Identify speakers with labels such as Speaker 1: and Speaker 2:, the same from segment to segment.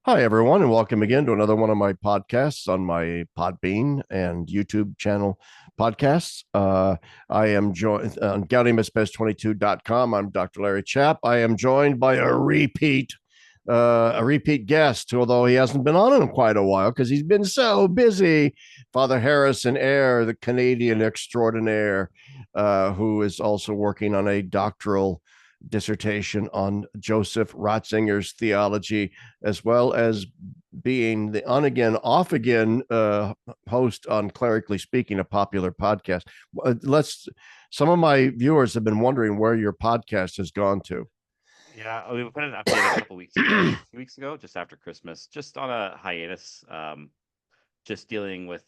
Speaker 1: Hi, everyone, and welcome again to another one of my podcasts on my Podbean and YouTube channel podcasts. I am joined on GaudiumusPest22.com. I'm Dr. Larry Chapp. I am joined by a repeat guest, although he hasn't been on in quite a while because he's been so busy. Father Harrison Ayre, the Canadian extraordinaire, who is also working on a doctoral dissertation on Joseph Ratzinger's theology, as well as being the on again, off again host on Clerically Speaking, a popular podcast. Let's. Some of my viewers have been wondering where your podcast has gone to.
Speaker 2: Yeah, we put an update a couple weeks ago, 2 weeks ago, just after Christmas, just on a hiatus, just dealing with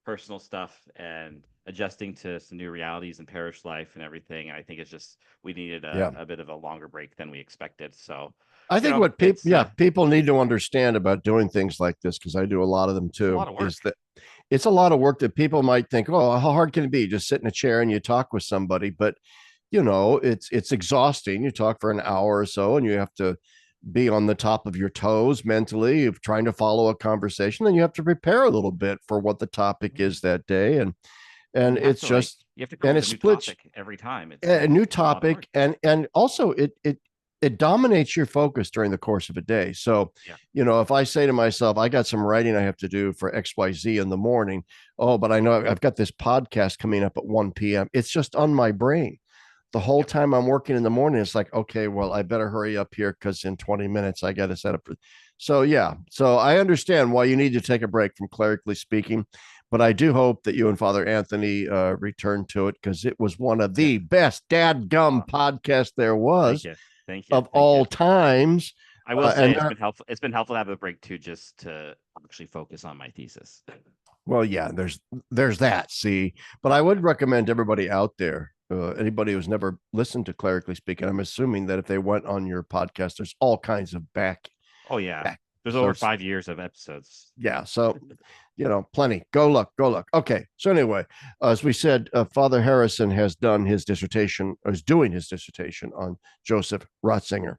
Speaker 2: personal stuff and adjusting to some new realities in parish life and everything. I think it's just we needed
Speaker 1: Yeah.
Speaker 2: a bit of a longer break than we expected. So,
Speaker 1: I think what people,
Speaker 2: it's
Speaker 1: yeah, people need to understand about doing things like this, because I do a lot of them
Speaker 2: a
Speaker 1: too,
Speaker 2: lot of
Speaker 1: is
Speaker 2: work.
Speaker 1: that it's a lot of work that people might think, oh, how hard can it be? Just sit in a chair and you talk with somebody. But it's exhausting. You talk for an hour or so, and you have to be on the top of your toes mentally of trying to follow a conversation. Then you have to prepare a little bit for what the topic
Speaker 2: Mhm.
Speaker 1: is that day, and
Speaker 2: You have
Speaker 1: it's
Speaker 2: to
Speaker 1: just
Speaker 2: you have to come up
Speaker 1: and
Speaker 2: with
Speaker 1: it
Speaker 2: a new
Speaker 1: splits
Speaker 2: topic every time.
Speaker 1: a new
Speaker 2: It's a lot of work.
Speaker 1: topic, and also it dominates your focus during the course of a day. So,
Speaker 2: Yeah.
Speaker 1: if I say to myself, I got some writing I have to do for XYZ in the morning, oh, but I know I've got this podcast coming up at 1 p.m. It's just on my brain. The whole
Speaker 2: Yep.
Speaker 1: time I'm working in the morning, it's like, okay, well, I better hurry up here because in 20 minutes I got to set up for. So, yeah. So I understand why you need to take a break from Clerically Speaking, but I do hope that you and Father Anthony return to it, because it was one of
Speaker 2: Yeah.
Speaker 1: the best dadgum
Speaker 2: Uh,
Speaker 1: podcasts there
Speaker 2: Thank
Speaker 1: was
Speaker 2: you. Thank you.
Speaker 1: of
Speaker 2: Thank you.
Speaker 1: all times.
Speaker 2: I will say
Speaker 1: And
Speaker 2: it's been helpful. It's been helpful to have a break too, just to actually focus on my thesis.
Speaker 1: well, yeah, there's that. See, but I
Speaker 2: Yeah.
Speaker 1: would recommend everybody out there, anybody who's never listened to Clerically Speaking. I'm assuming that if they went on your podcast, there's all kinds of
Speaker 2: Oh yeah.
Speaker 1: back
Speaker 2: There's over
Speaker 1: episodes.
Speaker 2: 5 years of episodes.
Speaker 1: Yeah, so plenty. Go look, go look. Okay, so anyway, as we said, Father Harrison has done his dissertation, or is doing his dissertation on Joseph Ratzinger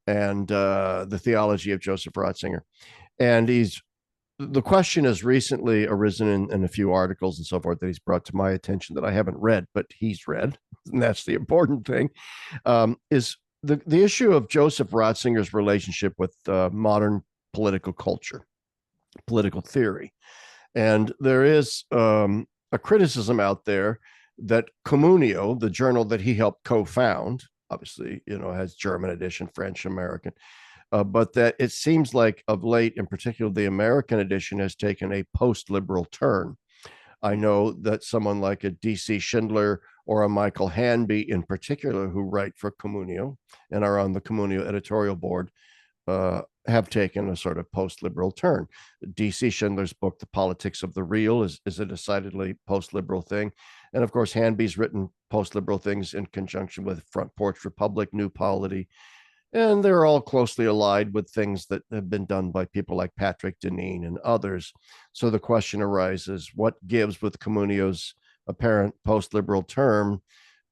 Speaker 1: and the theology of Joseph Ratzinger, and he's the question has recently arisen in a few articles and so forth that he's brought to my attention that I haven't read, but he's read, and that's the important thing. Is the issue of Joseph Ratzinger's relationship with modern political culture, political theory, and there is a criticism out there that Communio, the journal that he helped co-found, obviously, has German edition, French, American, but that it seems like of late, in particular, the American edition has taken a post-liberal turn. I
Speaker 2: Mm.
Speaker 1: know that someone like a DC Schindler or a Michael Hanby in particular, who write for Communio and are on the Communio editorial board, have taken a sort of post-liberal turn. DC Schindler's book, The Politics of the Real, is a decidedly post-liberal thing. And of course, Hanby's written post-liberal things in conjunction with Front Porch Republic, New Polity, and they're all closely allied with things that have been done by people like Patrick Deneen and others. So the question arises, what gives with Communio's apparent post-liberal term?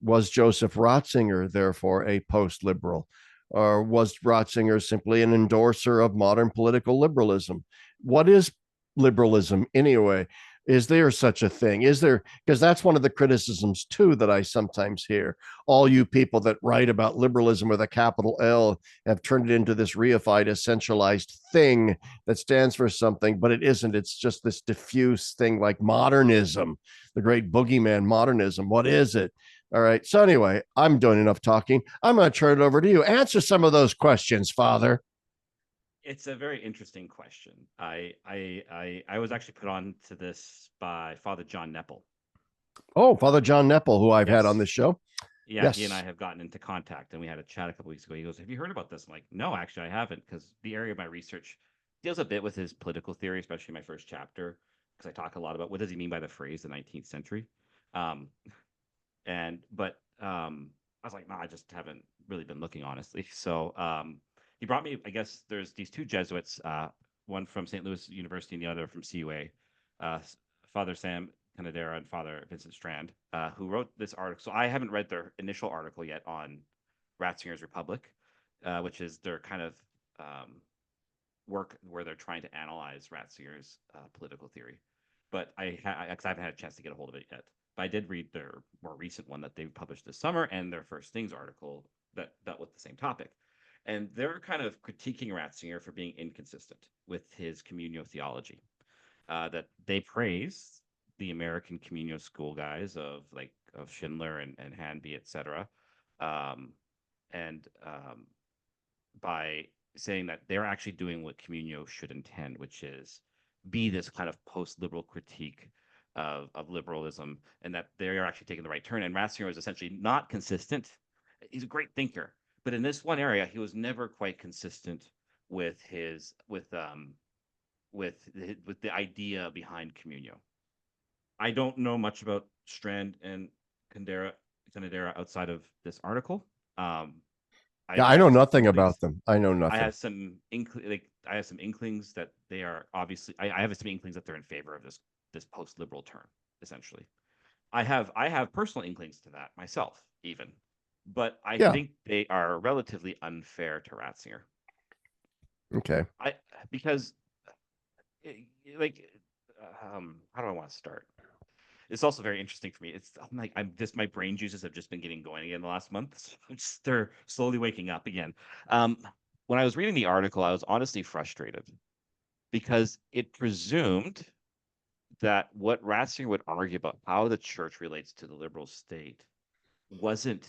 Speaker 1: Was Joseph Ratzinger therefore a post-liberal? Or was Ratzinger simply an endorser of modern political liberalism? What is liberalism anyway? Is there such a thing? Is there, because that's one of the criticisms too that I sometimes hear. All you people that write about liberalism with a capital L have turned it into this reified, essentialized thing that stands for something, but it isn't. It's just this diffuse thing like modernism, the great boogeyman modernism. What is it? All right. So, anyway, I'm doing enough talking. I'm going to turn it over to you. Answer some of those questions, Father.
Speaker 2: It's a very interesting question. I was actually put on to this by Father John Nepple.
Speaker 1: Oh, Father John Nepple, who I've had on
Speaker 2: Yes.
Speaker 1: this show.
Speaker 2: Yeah, he and I
Speaker 1: Yes.
Speaker 2: have gotten into contact, and we had a chat a couple weeks ago. He goes, "Have you heard about this?" I'm like, "No, actually, I haven't," because the area of my research deals a bit with his political theory, especially my first chapter, because I talk a lot about what does he mean by the phrase the 19th century. Um, but I was like, "No, I just haven't really been looking, honestly." So he brought me. I guess there's these two Jesuits, one from St. Louis University and the other from CUA, Father Sam Canadera and Father Vincent Strand, who wrote this article. So I haven't read their initial article yet on Ratzinger's Republic, which is their kind of um, work where they're trying to analyze Ratzinger's political theory, but because I haven't had a chance to get a hold of it yet. But I did read their more recent one that they published this summer, and their First Things article that dealt with the same topic. And they're kind of critiquing Ratzinger for being inconsistent with his communio theology. That they praise the American communio school guys of Schindler and Hanby, etc. Um, and by saying that they're actually doing what communio should intend, which is be this kind of post-liberal critique of liberalism, and that they are actually taking the right turn. And Ratzinger is essentially not consistent. He's a great thinker, but in this one area, he was never quite consistent with his with the idea behind communio. I don't know much about Strand and Candera outside of this article.
Speaker 1: Yeah, I
Speaker 2: I
Speaker 1: know
Speaker 2: have some
Speaker 1: nothing
Speaker 2: inklings.
Speaker 1: about them. I know
Speaker 2: I
Speaker 1: nothing.
Speaker 2: have some I have some inklings that they are obviously. I have some inklings that they're in favor of this post liberal turn. Essentially, I have personal inklings to that myself, even, but I
Speaker 1: Yeah.
Speaker 2: think they are relatively unfair to Ratzinger.
Speaker 1: Okay.
Speaker 2: I because like how do I want to start? It's also very interesting for me. I'm just my brain juices have just been getting going again the last month. So they're slowly waking up again. Um, when I was reading the article, I was honestly frustrated because it presumed that what Ratzinger would argue about how the church relates to the liberal state wasn't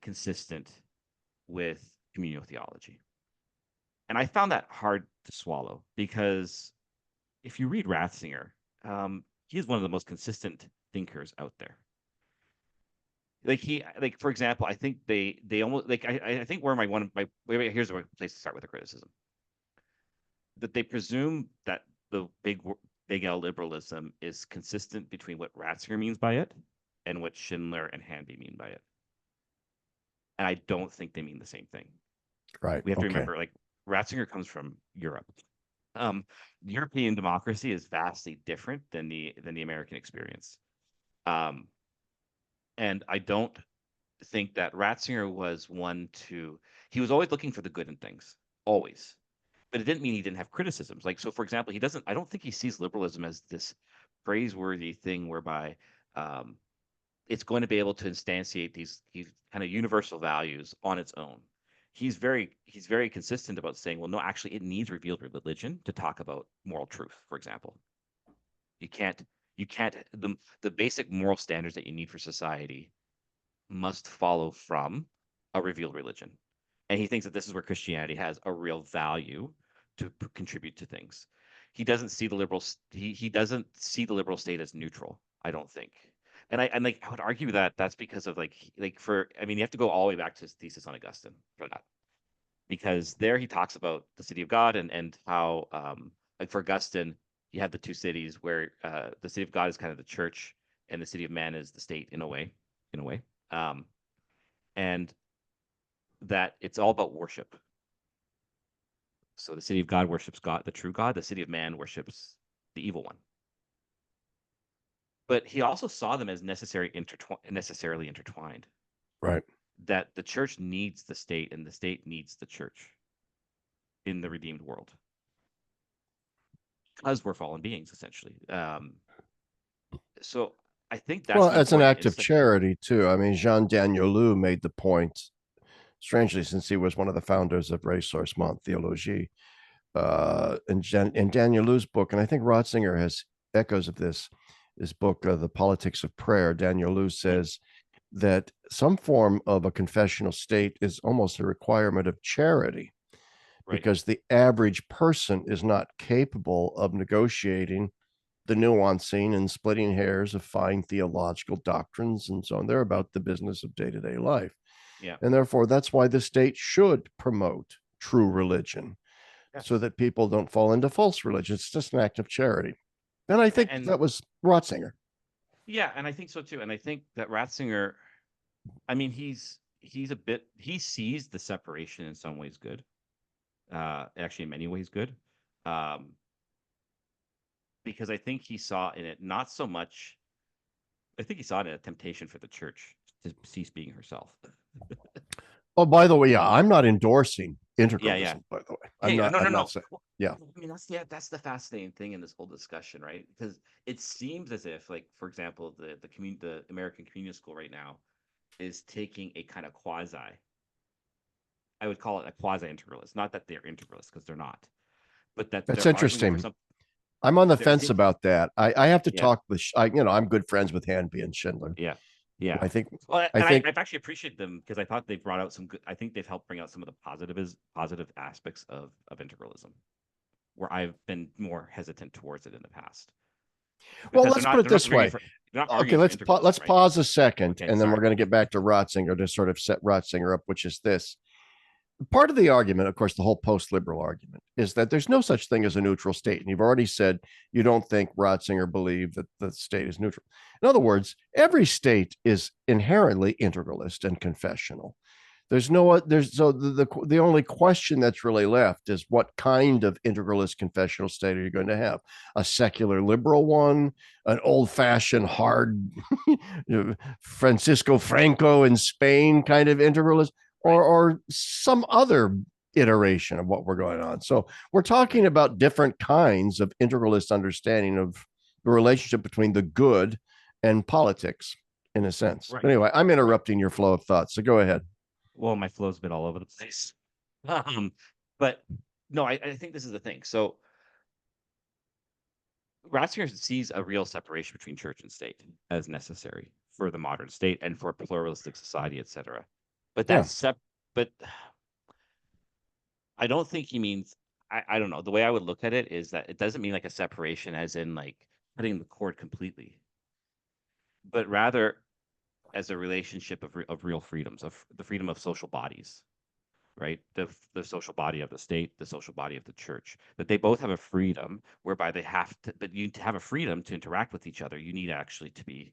Speaker 2: consistent with communal theology. And I found that hard to swallow because if you read Ratzinger, he is one of the most consistent thinkers out there. Like for example, I think they almost like I think where my one of my wait, here's a place to start with the criticism that they presume that the big L liberalism is consistent between what Ratzinger means by it and what Schindler and Hanby mean by it, and I don't think they mean the same thing.
Speaker 1: Right.
Speaker 2: We have to
Speaker 1: Okay.
Speaker 2: remember, like Ratzinger comes from Europe. Um, European democracy is vastly different than the American experience. Um, and I don't think that Ratzinger was one to. He was always looking for the good in things, always. But it didn't mean he didn't have criticisms. Like so, for example, he doesn't. I don't think he sees liberalism as this praiseworthy thing whereby um, it's going to be able to instantiate these kind of universal values on its own. He's very consistent about saying, well, no, actually, it needs revealed religion to talk about moral truth. For example, you can't you can't the basic moral standards that you need for society must follow from a revealed religion. And he thinks that this is where Christianity has a real value to contribute to things. He doesn't see the liberal state as neutral, I don't think. And like I would argue that that's because of I mean you have to go all the way back to his thesis on Augustine for that. Because there he talks about the city of God and how like for Augustine you have the two cities where the city of God is kind of the church and the city of man is the state in a way. Um, and that it's all about worship. So the city of God worships God, the true God. The city of man worships the evil one. But he also saw them as necessarily intertwined.
Speaker 1: Right.
Speaker 2: That the church needs the state, and the state needs the church in the redeemed world, because we're fallen beings, essentially. So I think that's
Speaker 1: Well,
Speaker 2: an
Speaker 1: as an
Speaker 2: important
Speaker 1: act of
Speaker 2: insight.
Speaker 1: charity too. I mean, Jean Danielou made the point, strangely, since he was one of the founders of Ressourcement Theologie, in Danielou's book, and I think Ratzinger has echoes of this. His book, The Politics of Prayer. Danielou
Speaker 2: Yeah,
Speaker 1: says that some form of a confessional state is almost a requirement of charity
Speaker 2: right.
Speaker 1: because the average person is not capable of negotiating the nuancing and splitting hairs of fine theological doctrines and so on. They're about the business of day to day life.
Speaker 2: Yeah.
Speaker 1: And therefore, that's why the state should promote true religion so
Speaker 2: Yes.
Speaker 1: that people don't fall into false religion. It's just an act of charity. And I think
Speaker 2: And
Speaker 1: that was Ratzinger.
Speaker 2: yeah, and I think so too. And I think that Ratzinger, I mean, he sees the separation in some ways good. Actually, in many ways good. Um, because I think he saw in it not so much. I think he saw it as a temptation for the church to cease being herself.
Speaker 1: Oh, by the way, yeah, I'm not endorsing
Speaker 2: Yeah, yeah,
Speaker 1: integralism, by the way.
Speaker 2: yeah, yeah. No, no,
Speaker 1: I'm not
Speaker 2: no.
Speaker 1: saying. Yeah,
Speaker 2: I mean, that's the fascinating thing in this whole discussion, right? Because it seems as if, like, for example, the American Community School right now is taking a kind of quasi, I would call it a quasi integralist. Not that they're integralists, because they're not, but that
Speaker 1: that's
Speaker 2: they're arguing for
Speaker 1: interesting.
Speaker 2: some.
Speaker 1: I'm on the
Speaker 2: There, it
Speaker 1: fence
Speaker 2: seems,
Speaker 1: about that. I have to
Speaker 2: yeah,
Speaker 1: talk with, I'm good friends with Hanby and Schindler.
Speaker 2: yeah, yeah.
Speaker 1: I think,
Speaker 2: Well,
Speaker 1: I
Speaker 2: and
Speaker 1: think,
Speaker 2: I've actually appreciated them because I thought they brought out some good. I think they've helped bring out some of the positive aspects of integralism, where I've been more hesitant towards it in the past,
Speaker 1: well,
Speaker 2: because
Speaker 1: let's put it
Speaker 2: they're not
Speaker 1: this
Speaker 2: arguing
Speaker 1: way.
Speaker 2: for they're not
Speaker 1: Okay,
Speaker 2: arguing for integralism,
Speaker 1: let's
Speaker 2: right?
Speaker 1: pause a second,
Speaker 2: Okay,
Speaker 1: and then we're
Speaker 2: sorry.
Speaker 1: going to get back to Ratzinger to sort of set Ratzinger up, which is this. Part of the argument, of course, the whole post-liberal argument is that there's no such thing as a neutral state. And you've already said you don't think Ratzinger believed that the state is neutral. In other words, every state is inherently integralist and confessional. There's so the only question that's really left is what kind of integralist confessional state are you going to have? A secular liberal one, an old-fashioned hard Francisco Franco in Spain kind of integralist,
Speaker 2: Right,
Speaker 1: or some other iteration of what we're going on. So we're talking
Speaker 2: right,
Speaker 1: about different kinds of integralist understanding of the relationship between the good and politics in a sense. But
Speaker 2: right,
Speaker 1: anyway, I'm
Speaker 2: right.
Speaker 1: interrupting your flow of thought. So go ahead.
Speaker 2: Well, my flow's been all over the place. Um, but no, I think this is the thing. So Ratzinger sees a real separation between church and state as necessary for the modern state and for pluralistic society, etc. But
Speaker 1: Yeah.
Speaker 2: but I don't think he means I don't know. The way I would look at it is that it doesn't mean like a separation as in like cutting the cord completely, but rather as a relationship of real freedoms, of the freedom of social bodies, right? The social body of the state, the social body of the church, that they both have a freedom whereby they have to, but you have a freedom to interact with each other. You need actually to be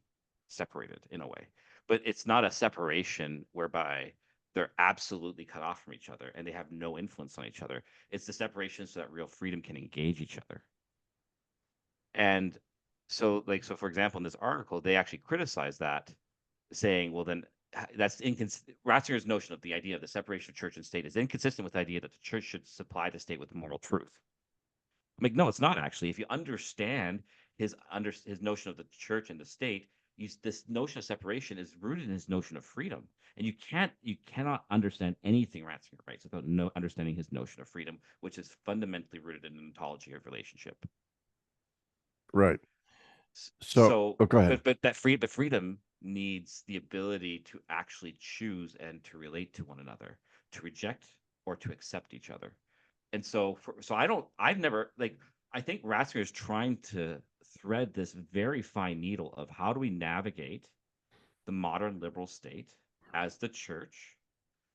Speaker 2: separated in a way, but it's not a separation whereby they're absolutely cut off from each other and they have no influence on each other. It's the separation so that real freedom can engage each other. And so for example, in this article, they actually criticize that, saying, well, then that's inconsistent. Ratzinger's notion of the idea of the separation of church and state is inconsistent with the idea that the church should supply the state with moral truth. I'm like, no, it's not actually. If you understand his notion of the church and the state, this notion of separation is rooted in his notion of freedom. And you cannot understand anything Ratzinger writes without understanding his notion of freedom, which is fundamentally rooted in an ontology of relationship.
Speaker 1: Right. So,
Speaker 2: So,
Speaker 1: oh, go ahead.
Speaker 2: but freedom needs the ability to actually choose and to relate to one another, to reject or to accept each other. And so I've never like, I think Ratzinger is trying to thread this very fine needle of how do we navigate the modern liberal state as the church?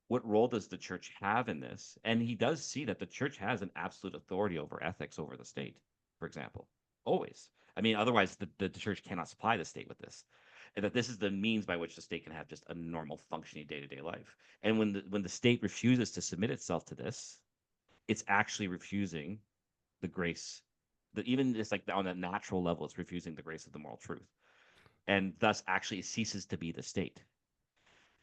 Speaker 2: What role does the church have in this? And he does see that the church has an absolute authority over ethics over the state, for example, always. I mean, otherwise the church cannot supply the state with this. And that this is the means by which the state can have just a normal functioning day-to-day life. And when the state refuses to submit itself to this, it's actually refusing the grace that even just like on a natural level, it's refusing the grace of the moral truth. And thus actually it ceases to be the state.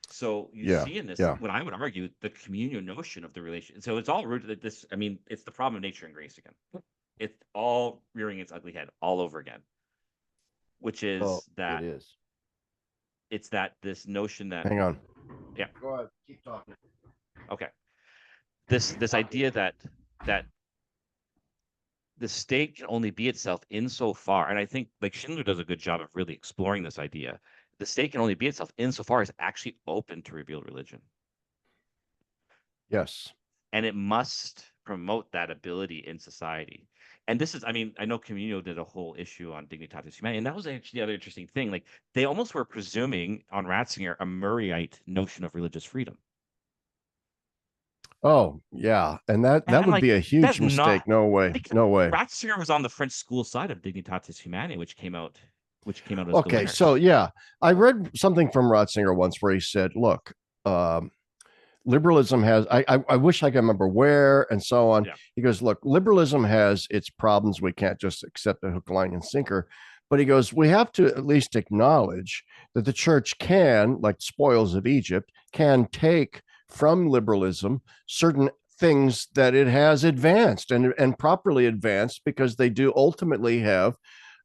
Speaker 2: So you
Speaker 1: Yeah.
Speaker 2: see in this,
Speaker 1: Yeah.
Speaker 2: what I would argue, the communion notion of the relation. So it's all rooted at this. I mean, it's the problem of nature and grace again. It's all rearing its ugly head all over again, which
Speaker 1: Oh,
Speaker 2: is
Speaker 1: it
Speaker 2: that
Speaker 1: is.
Speaker 2: it's that this notion that,
Speaker 1: Hang on.
Speaker 2: yeah,
Speaker 1: Go ahead. Keep talking.
Speaker 2: okay, this idea that the state can only be itself insofar, and I think like Schindler does a good job of really exploring this idea. The state can only be itself insofar as actually open to revealed religion.
Speaker 1: Yes.
Speaker 2: And it must promote that ability in society. And this is, I mean, I know Communio did a whole issue on Dignitatis Humanae, and that was actually the other interesting thing. Like they almost were presuming on Ratzinger a Murrayite notion of religious freedom.
Speaker 1: Oh, yeah. And
Speaker 2: And
Speaker 1: that
Speaker 2: I'm
Speaker 1: would
Speaker 2: like,
Speaker 1: be a
Speaker 2: that's
Speaker 1: huge
Speaker 2: not
Speaker 1: mistake. No way.
Speaker 2: like
Speaker 1: No way.
Speaker 2: Ratzinger was on the French school side of Dignitatis Humanae, which came out as the
Speaker 1: Okay,
Speaker 2: winner.
Speaker 1: so yeah, I read something from Ratzinger once where he said, "Look, um, liberalism has. I wish I could remember where and so on."
Speaker 2: Yeah.
Speaker 1: He goes, "Look, liberalism has its problems. We can't just accept a hook, line, and sinker." But he goes, "We have to at least acknowledge that the church can, like spoils of Egypt, can take from liberalism certain things that it has advanced and properly advanced, because they do ultimately have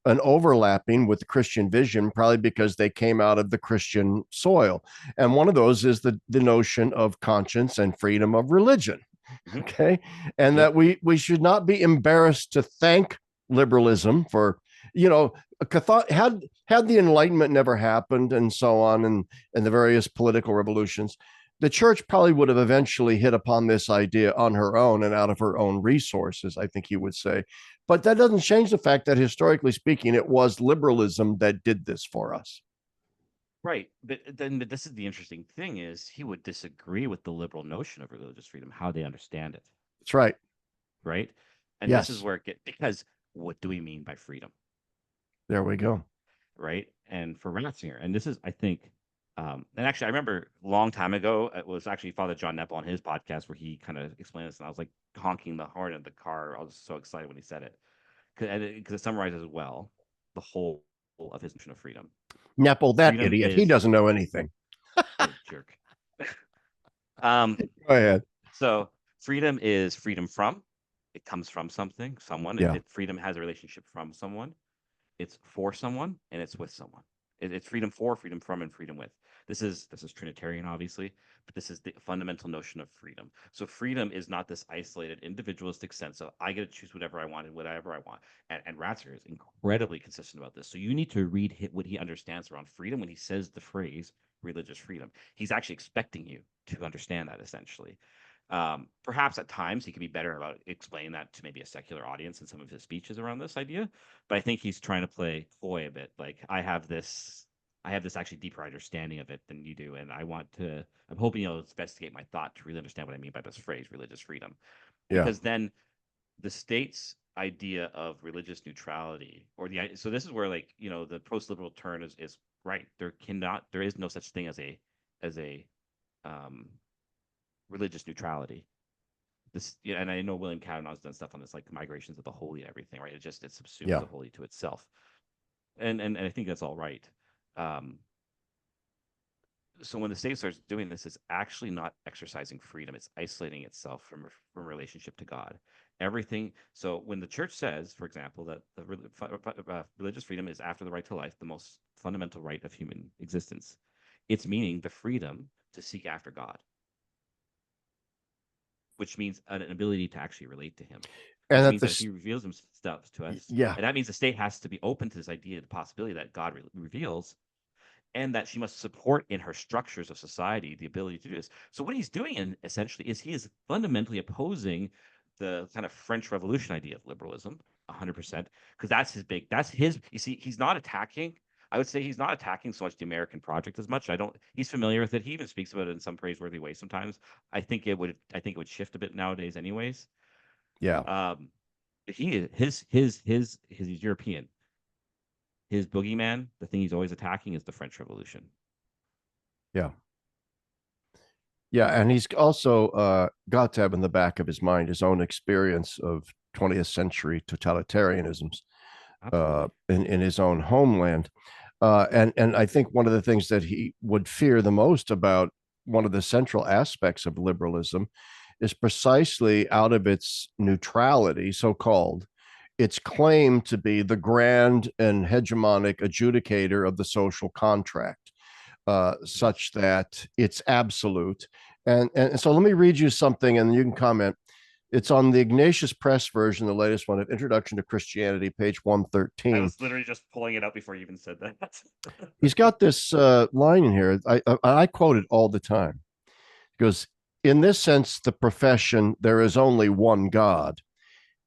Speaker 1: an overlapping with the Christian vision, probably because they came out of the Christian soil. And one of those is the notion of conscience and freedom of religion.
Speaker 2: Mhm.
Speaker 1: Okay. And
Speaker 2: Yep.
Speaker 1: that we should not be embarrassed to thank liberalism for, you know, had the Enlightenment never happened and so on, and the various political revolutions, the church probably would have eventually hit upon this idea on her own and out of her own resources, I think you would say. But that doesn't change the fact that historically speaking, it was liberalism that did this for us.
Speaker 2: Right. But this is the interesting thing is he would disagree with the liberal notion of religious freedom, how they understand it.
Speaker 1: That's right.
Speaker 2: Right. And this is
Speaker 1: Yes.
Speaker 2: where it gets, because what do we mean by freedom?
Speaker 1: There we go.
Speaker 2: Right. And for Ratzinger, and this is, I think, and actually, I remember a long time ago, it was actually Father John Nepp on his podcast where he kind of explained this, and I was like honking the horn of the car. I was so excited when he said it because it summarizes well the whole of his notion of freedom.
Speaker 1: Nepple, that
Speaker 2: Freedom
Speaker 1: idiot. He
Speaker 2: is
Speaker 1: doesn't know anything.
Speaker 2: you jerk. um,
Speaker 1: Go ahead.
Speaker 2: so freedom is freedom from. It comes from something, someone.
Speaker 1: Yeah.
Speaker 2: Freedom has a relationship from someone. It's for someone, and it's with someone. It's freedom for, freedom from, and freedom with. This is Trinitarian, obviously, but this is the fundamental notion of freedom. So freedom is not this isolated, individualistic sense of I get to choose whatever I want and whatever I want. And Ratzinger is incredibly consistent about this. So you need to read what he understands around freedom when he says the phrase religious freedom. He's actually expecting you to understand that essentially. Perhaps at times he could be better about explaining that to maybe a secular audience in some of his speeches around this idea. But I think he's trying to play coy a bit. Like I have this actually deeper understanding of it than you do, and I'm hoping you'll investigate my thought to really understand what I mean by this phrase, religious freedom,
Speaker 1: Yeah.
Speaker 2: because then the state's idea of religious neutrality, so this is where the post-liberal turn is right. There is no such thing as a um, religious neutrality. And I know William Kavanaugh's done stuff on this, like migrations of the holy and everything, right? It subsumes
Speaker 1: Yeah.
Speaker 2: the holy to itself, and I think that's all right. Um, so when the state starts doing this, it's actually not exercising freedom; it's isolating itself from relationship to God. Everything. So when the church says, for example, that religious freedom is after the right to life, the most fundamental right of human existence, it's meaning the freedom to seek after God, which means an ability to actually relate to him,
Speaker 1: And
Speaker 2: which
Speaker 1: that
Speaker 2: means that if
Speaker 1: this,
Speaker 2: he reveals himself to us,
Speaker 1: yeah.
Speaker 2: and that means the state has to be open to this idea, the possibility that God reveals, and that she must support in her structures of society the ability to do this. So what he's doing essentially is he is fundamentally opposing the kind of French Revolution idea of liberalism 100%, because you see, he's not attacking. I would say he's not attacking so much the American project as much. I don't. He's familiar with it. He even speaks about it in some praiseworthy ways sometimes. I think it would shift a bit nowadays, anyways.
Speaker 1: Yeah.
Speaker 2: Um, he's European. His boogeyman, the thing he's always attacking, is the French Revolution.
Speaker 1: Yeah. Yeah. And he's also got to have in the back of his mind his own experience of 20th century totalitarianisms
Speaker 2: Absolutely.
Speaker 1: in his own homeland. And I think one of the things that he would fear the most about one of the central aspects of liberalism is precisely out of its neutrality, so called, its claim to be the grand and hegemonic adjudicator of the social contract, such that it's absolute. And so let me read you something and you can comment. It's on the Ignatius Press version, the latest one of Introduction to Christianity, page
Speaker 2: I
Speaker 1: 113.
Speaker 2: was literally just pulling it up before you even said that.
Speaker 1: He's got this line in here. I quote it all the time. He goes, in this sense, the profession, there is only one God,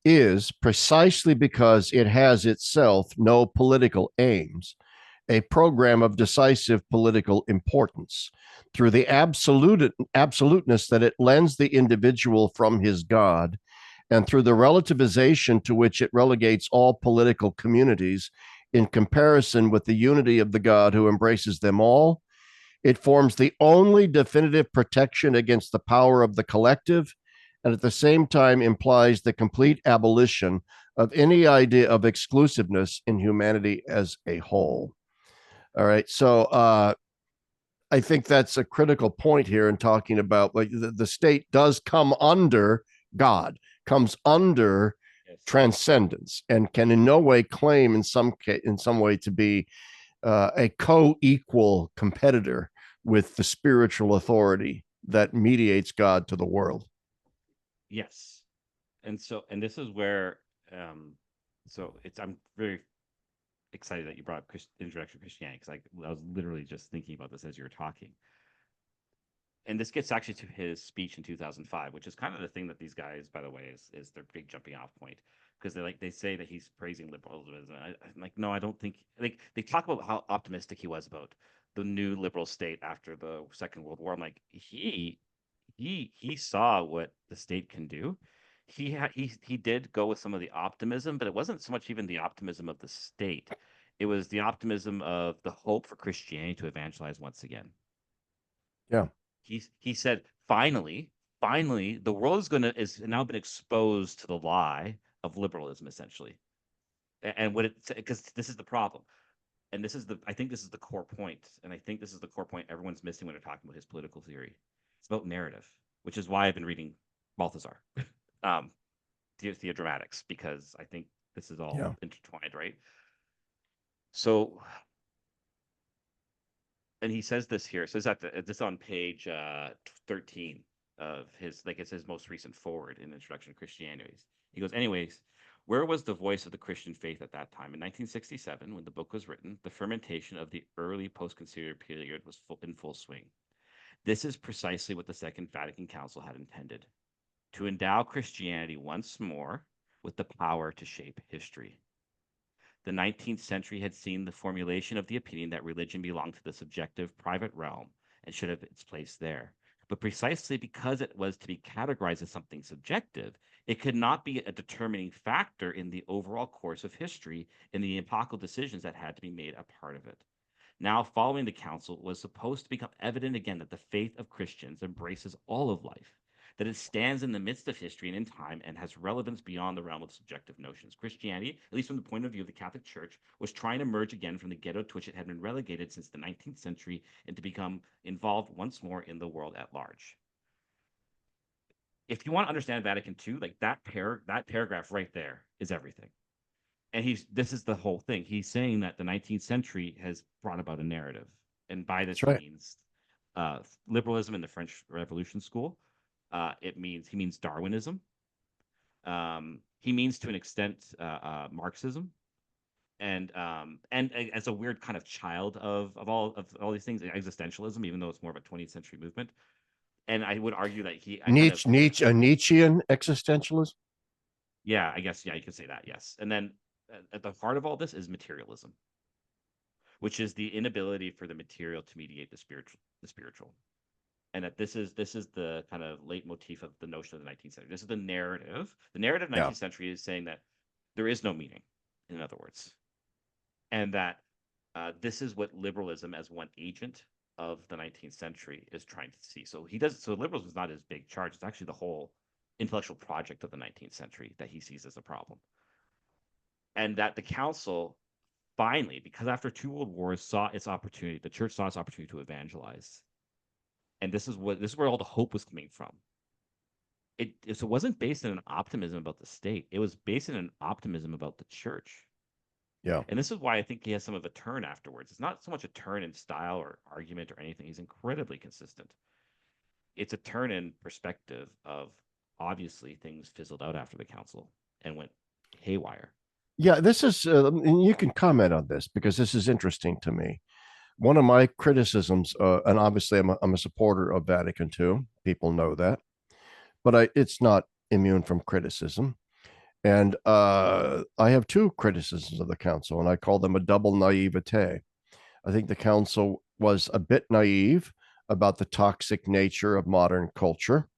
Speaker 1: is precisely because it has itself no political aims, a program of decisive political importance, through the absoluteness that it lends the individual from his God, and through the relativization to which it relegates all political communities in comparison with the unity of the God who embraces them all. It forms the only definitive protection against the power of the collective, and at the same time implies the complete abolition of any idea of exclusiveness in humanity as a whole. All right. So I think that's a critical point here in talking about like the state does come under God, comes under
Speaker 2: Yes.
Speaker 1: transcendence, and can in no way claim in some way to be a co-equal competitor with the spiritual authority that mediates God to the world.
Speaker 2: Yes. And this is where, um, I'm very excited that you brought up introduction to Christianity, because I was literally just thinking about this as you were talking. And this gets actually to his speech in 2005, which is kind of the thing that these guys, by the way, is their big jumping off point, because they say that he's praising liberalism. I'm like, no, I don't think, like, they talk about how optimistic he was about the new liberal state after the Second World War. I'm like, he saw what the state can do. He did go with some of the optimism, but it wasn't so much even the optimism of the state. It was the optimism of the hope for Christianity to evangelize once again.
Speaker 1: Yeah.
Speaker 2: He said, finally, the world is now been exposed to the lie of liberalism, essentially. And what it, because this is the problem. And I think this is the core point. And I think this is the core point everyone's missing when they're talking about his political theory. It's about narrative, which is why I've been reading Balthasar, um, Theodramatics, because I think this is all
Speaker 1: Yeah.
Speaker 2: intertwined, right? So, and he says this here. It says that this on page 13 of his, like, it's his most recent forward in Introduction to Christianity. He goes, anyways, where was the voice of the Christian faith at that time? In 1967, when the book was written, the fermentation of the early post-conciliar period was in full swing. This is precisely what the Second Vatican Council had intended: to endow Christianity once more with the power to shape history. The 19th century had seen the formulation of the opinion that religion belonged to the subjective private realm and should have its place there. But precisely because it was to be categorized as something subjective, it could not be a determining factor in the overall course of history and the epochal decisions that had to be made a part of it. Now, following the council, it was supposed to become evident again that the faith of Christians embraces all of life, that it stands in the midst of history and in time and has relevance beyond the realm of subjective notions. Christianity, at least from the point of view of the Catholic Church, was trying to emerge again from the ghetto to which it had been relegated since the 19th century and to become involved once more in the world at large. If you want to understand Vatican II, like that paragraph right there is everything. And this is the whole thing. He's saying that the 19th century has brought about a narrative, and by this
Speaker 1: That's
Speaker 2: he
Speaker 1: right.
Speaker 2: means liberalism in the French Revolution school. He means Darwinism. He means to an extent Marxism, and as a weird kind of child of all these things, existentialism, even though it's more of a 20th century movement. And I would argue that I kind of,
Speaker 1: A Nietzschean existentialism.
Speaker 2: yeah, I guess, yeah, you could say that, yes. And then at the heart of all this is materialism, which is the inability for the material to mediate the spiritual. And that this is the kind of leitmotif of the notion of the 19th century. This is the narrative. The narrative of the
Speaker 1: Yeah.
Speaker 2: 19th century is saying that there is no meaning, in other words, and that this is what liberalism, as one agent of the 19th century, is trying to see. So liberalism is not his big charge. It's actually the whole intellectual project of the 19th century that he sees as a problem. And that the council finally, because after two world wars, saw its opportunity, the church saw its opportunity to evangelize. And this is where all the hope was coming from. So it wasn't based in an optimism about the state. It was based in an optimism about the church.
Speaker 1: Yeah.
Speaker 2: And this is why I think he has some of a turn afterwards. It's not so much a turn in style or argument or anything. He's incredibly consistent. It's a turn in perspective of, obviously, things fizzled out after the council and went haywire.
Speaker 1: Yeah. This is, and you can comment on this because this is interesting to me. One of my criticisms, and obviously I'm a supporter of Vatican II. People know that, but it's not immune from criticism. And I have two criticisms of the council, and I call them a double naivete. I think the council was a bit naive about the toxic nature of modern culture.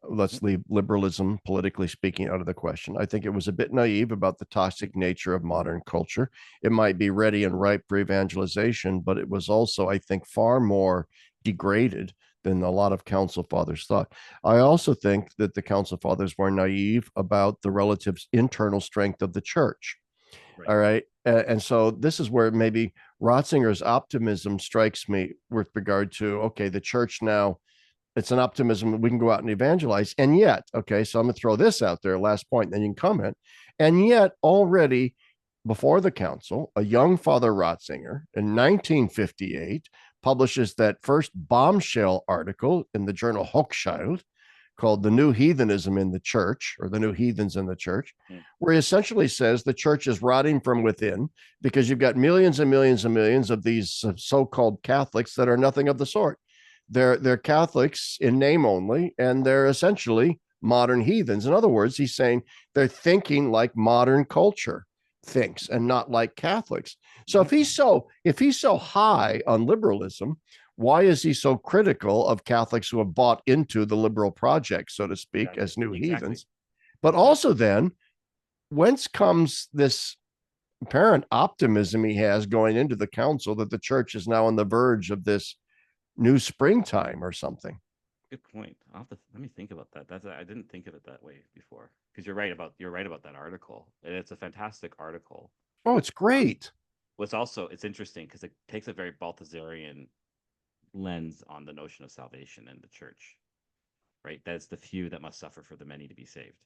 Speaker 1: Let's leave liberalism, politically speaking, out of the question. I think it was a bit naive about the toxic nature of modern culture. It might be ready and ripe for evangelization, but it was also, I think, far more degraded than a lot of council fathers thought. I also think that the council fathers were naive about the relative internal strength of the church.
Speaker 2: Right.
Speaker 1: All right. And so this is where maybe Ratzinger's optimism strikes me with regard to, okay, the church now, it's an optimism that we can go out and evangelize. And yet, okay, so I'm going to throw this out there, last point, and then you can comment. And yet, already before the council, a young Father Ratzinger in 1958 publishes that first bombshell article in the journal Hochschild called The New Heathenism in the Church, or The New Heathens in the Church,
Speaker 2: Mm.
Speaker 1: where he essentially says the church is rotting from within because you've got millions and millions and millions of these so-called Catholics that are nothing of the sort. They're Catholics in name only, and they're essentially modern heathens. In other words, he's saying they're thinking like modern culture thinks and not like Catholics. So
Speaker 2: Mhm.
Speaker 1: if he's so high on liberalism, why is he so critical of Catholics who have bought into the liberal project, so to speak,
Speaker 2: Exactly.
Speaker 1: as new
Speaker 2: Exactly.
Speaker 1: heathens? But also,
Speaker 2: Exactly.
Speaker 1: then, whence comes this apparent optimism he has going into the council that the church is now on the verge of this new springtime or something?
Speaker 2: Good point. Let me think about that. I didn't think of it that way before. Because you're right about that article, and it's a fantastic article.
Speaker 1: Oh, it's
Speaker 2: Um,
Speaker 1: great.
Speaker 2: it's interesting because it takes a very Balthasarian lens on the notion of salvation and the church. Right, that's the few that must suffer for the many to be saved.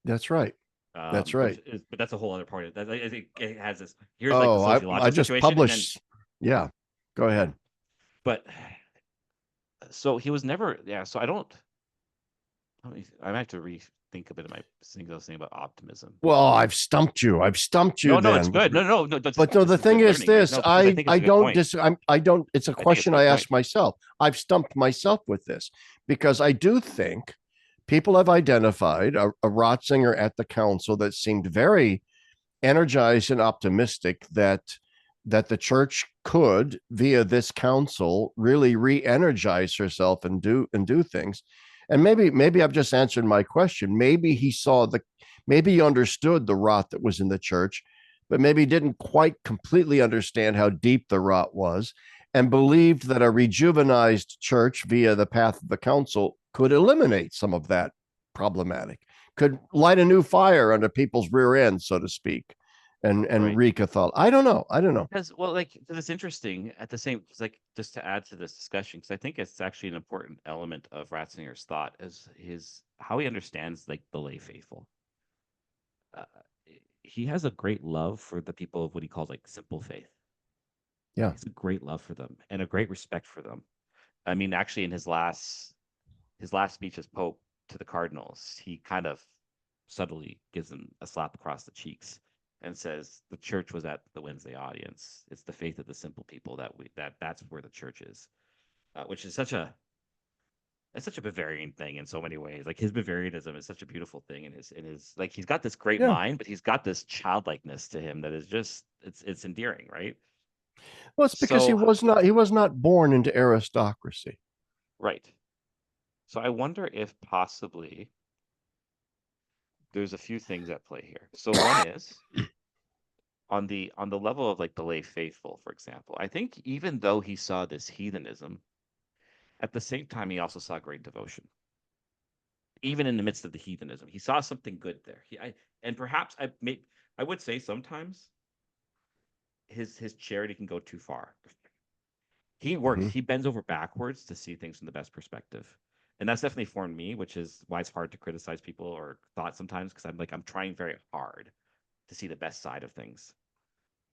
Speaker 1: That's right. That's
Speaker 2: Which
Speaker 1: right.
Speaker 2: is, but that's a whole other part of that. I think it has this. Here's like the
Speaker 1: Oh, I
Speaker 2: sociological
Speaker 1: just
Speaker 2: situation, and then
Speaker 1: published. Yeah. Go ahead.
Speaker 2: but so he was never. Yeah. So I don't. I might have to rethink a bit of my things I was saying about optimism.
Speaker 1: Well, I've stumped you. I've stumped you
Speaker 2: No, no, it's
Speaker 1: then.
Speaker 2: good. No, no, no.
Speaker 1: But no,
Speaker 2: This
Speaker 1: the
Speaker 2: is good
Speaker 1: thing is
Speaker 2: learning, right?
Speaker 1: this:
Speaker 2: No, because I think it's
Speaker 1: I
Speaker 2: a good
Speaker 1: don't
Speaker 2: point.
Speaker 1: dis. I don't. It's a
Speaker 2: I think it's a
Speaker 1: question
Speaker 2: good
Speaker 1: I
Speaker 2: point.
Speaker 1: ask myself. I've stumped myself with this because I do think people have identified a Ratzinger at the council that seemed very energized and optimistic that the church could, via this council, really re-energize herself and do things. And maybe I've just answered my question. Maybe he understood the rot that was in the church, but maybe didn't quite completely understand how deep the rot was, and believed that a rejuvenized church via the path of the council could eliminate some of that problematic, could light a new fire under people's rear ends, so to speak, and
Speaker 2: Right.
Speaker 1: re-Catholic. I don't know. I don't know.
Speaker 2: Because, well, like, 'cause it's interesting at the same, it's like, just to add to this discussion, because I think it's actually an important element of Ratzinger's thought is how he understands like the lay faithful. Uh, he has a great love for the people of what he calls like simple faith.
Speaker 1: Yeah.
Speaker 2: He has a great love for them and a great respect for them. I mean, actually, in his last speech as Pope to the cardinals, he kind of subtly gives them a slap across the cheeks and says the church was at the Wednesday audience. It's the faith of the simple people that's where the church is, which is such a Bavarian thing in so many ways. Like his Bavarianism is such a beautiful thing in his like he's got this great
Speaker 1: Yeah.
Speaker 2: mind, but he's got this childlikeness to him that is just it's endearing, right?
Speaker 1: Well, it's because
Speaker 2: So
Speaker 1: he was not born into aristocracy.
Speaker 2: right. So I wonder if possibly there's a few things at play here. So one is on the level of like the lay faithful, for example. I think even though he saw this heathenism, at the same time he also saw great devotion. Even in the midst of the heathenism, he saw something good there. And perhaps I would say sometimes his charity can go too far.
Speaker 1: Mm-hmm.
Speaker 2: He bends over backwards to see things from the best perspective. And that's definitely formed me, which is why it's hard to criticize people or thought sometimes because I'm trying very hard to see the best side of things.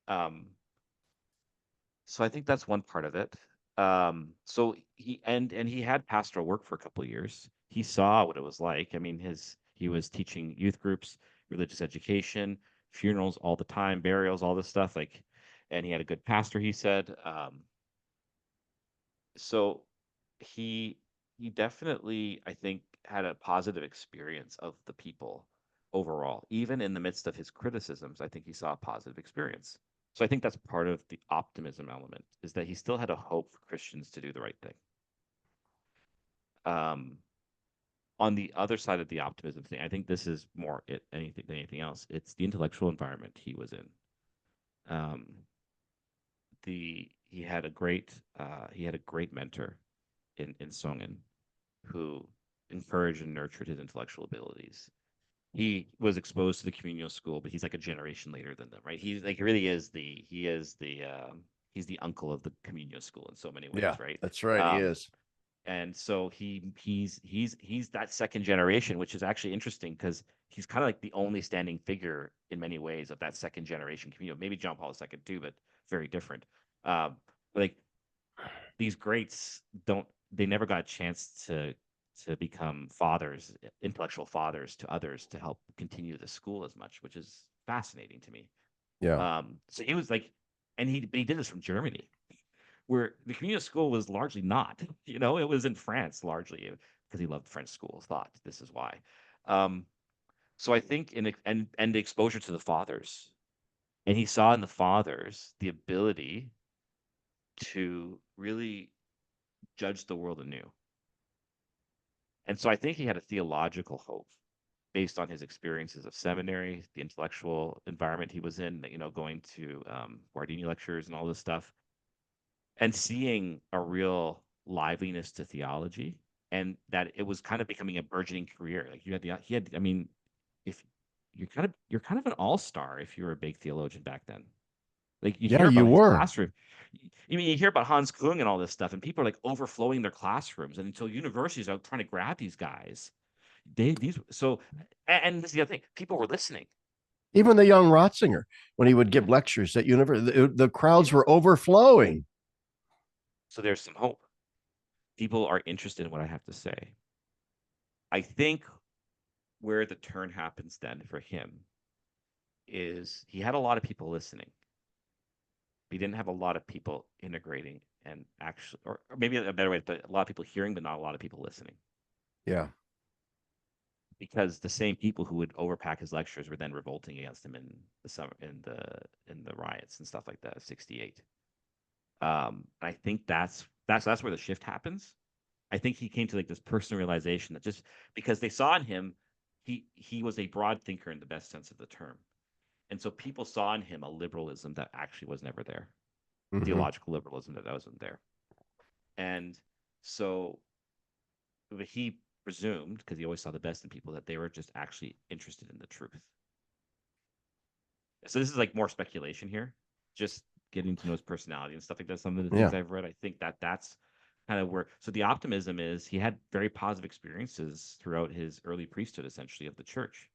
Speaker 2: Um, so I think that's one part of it. So he had pastoral work for a couple of years. He saw what it was like. I mean, he was teaching youth groups, religious education, funerals all the time, burials, all this stuff. Like, and he had a good pastor. He said, so he he definitely, I think, had a positive experience of the people overall. Even in the midst of his criticisms, I think he saw a positive experience. So I think that's part of the optimism element is that he still had a hope for Christians to do the right thing. Um, on the other side of the optimism thing, I think this is more anything than anything else. It's the intellectual environment he was in. Um, he had a great mentor in Songen who encouraged and nurtured his intellectual abilities. he was exposed to the communal school, but he's like a generation later than them, right? He's like really is he's the uncle of the communal school in so many ways,
Speaker 1: Yeah,
Speaker 2: right?
Speaker 1: that's right. He
Speaker 2: Um,
Speaker 1: is.
Speaker 2: and so he's that second generation, which is actually interesting because he's kind of like the only standing figure in many ways of that second generation community. Maybe John Paul II too, but very different. Like these greats don't they never got a chance to become fathers, intellectual fathers to others to help continue the school as much, which is fascinating to me.
Speaker 1: Yeah.
Speaker 2: So he was like, and he did this from Germany, where the communist school was largely not. It was in France largely because he loved French school thought. This is why. Um, so I think and the exposure to the fathers, and he saw in the fathers the ability to really judge the world anew. And so I think he had a theological hope based on his experiences of seminary, the intellectual environment he was in, going to Guardini lectures and all this stuff, and seeing a real liveliness to theology, and that it was kind of becoming a burgeoning career. Like I mean, if you're kind of an all-star if you're a big theologian back then. Like you
Speaker 1: Yeah,
Speaker 2: hear
Speaker 1: you
Speaker 2: about his
Speaker 1: were.
Speaker 2: classroom. You hear about Hans Kung and all this stuff, and people are like overflowing their classrooms, and until universities are trying to grab these guys. These so, and this is the other thing. People were listening.
Speaker 1: Even the young Ratzinger, when he would
Speaker 2: Yeah,
Speaker 1: give lectures at university, the crowds
Speaker 2: yeah.
Speaker 1: were overflowing.
Speaker 2: So there's some hope. People are interested in what I have to say. I think where the turn happens then for him is he had a lot of people listening. He didn't have a lot of people integrating and actually, or maybe a better way to put it, a lot of people hearing, but not a lot of people listening.
Speaker 1: Yeah.
Speaker 2: Because the same people who would overpack his lectures were then revolting against him in the summer in the riots and stuff like that of '68. I think that's where the shift happens. I think he came to like this personal realization that just because they saw in him, he was a broad thinker in the best sense of the term. And so people saw in him a liberalism that actually was never there,
Speaker 1: Hmm.
Speaker 2: theological liberalism that wasn't there. And so he presumed, because he always saw the best in people, that they were just actually interested in the truth. So this is like more speculation here, just getting to know his personality and stuff like that. Some of the things
Speaker 1: Yeah.
Speaker 2: I've read, I think that's kind of where. So the optimism is he had very positive experiences throughout his early priesthood, essentially, of the church,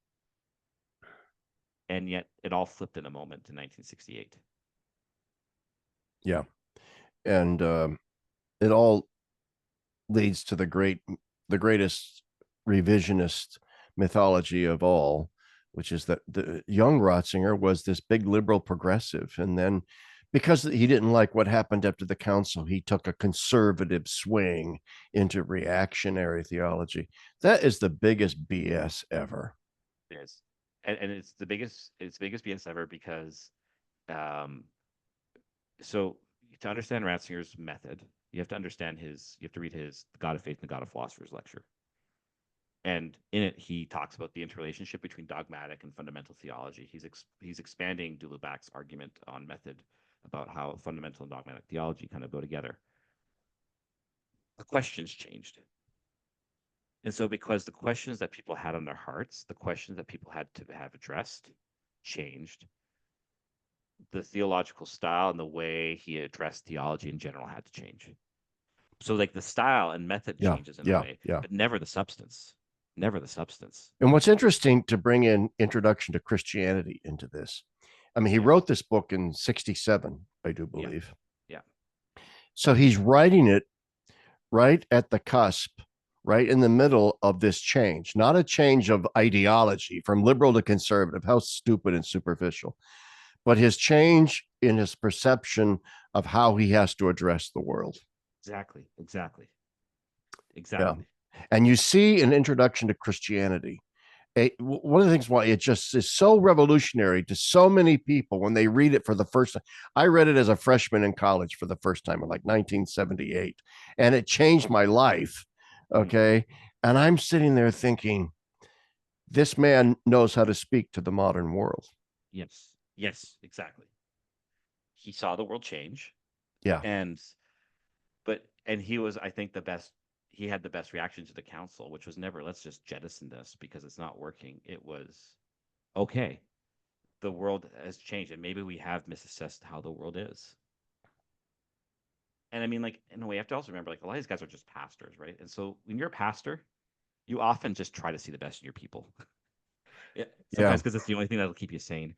Speaker 2: and yet it all flipped in a moment in 1968.
Speaker 1: Yeah. And it all leads to the greatest revisionist mythology of all, which is that the young Ratzinger was this big liberal progressive. And then because he didn't like what happened after the council, he took a conservative swing into reactionary theology. That is the biggest BS ever.
Speaker 2: It is, and it's the biggest BS ever because um, so to understand Ratzinger's method, you have to read his The God of Faith and the God of Philosophers lecture. And in it, he talks about the interrelationship between dogmatic and fundamental theology. He's expanding Dulebach's argument on method about how fundamental and dogmatic theology kind of go together. The questions changed. And so, because the questions that people had on their hearts, the questions that people had to have addressed, changed, the theological style and the way he addressed theology in general had to change. So, like the style and method
Speaker 1: Yeah.
Speaker 2: changes in a
Speaker 1: Yeah.
Speaker 2: way,
Speaker 1: Yeah.
Speaker 2: but never the substance. Never the substance.
Speaker 1: And what's interesting to bring in Introduction to Christianity into this, I mean, he
Speaker 2: Yeah.
Speaker 1: wrote this book in 67, I do
Speaker 2: Yeah.
Speaker 1: believe.
Speaker 2: Yeah.
Speaker 1: So he's writing it right at the cusp, right in the middle of this change, not a change of ideology from liberal to conservative. How stupid and superficial, but his change in his perception of how he has to address the world.
Speaker 2: Exactly. Exactly.
Speaker 1: Yeah.
Speaker 2: Exactly.
Speaker 1: And you see an introduction to Christianity. One of the things why it just is so revolutionary to so many people when they read it for the first time. I read it as a freshman in college for the first time in like 1978, and it changed my life.
Speaker 2: Mhm.
Speaker 1: Okay. And I'm sitting there thinking, this man knows how to speak to the modern world.
Speaker 2: Yes. Yes. Exactly. He saw the world change,
Speaker 1: Yeah.
Speaker 2: and but and he was, I think, the best. he had the best reaction to the council, which was never, let's just jettison this because it's not working. It was, okay, the world has changed and maybe we have misassessed how the world is. And I mean, like, in a way, you have to also remember, like, a lot of these guys are just pastors, right? And so when you're a pastor, you often just try to see the best in your people. Yeah,
Speaker 1: Yeah.
Speaker 2: sometimes because it's the only thing that'll keep you sane.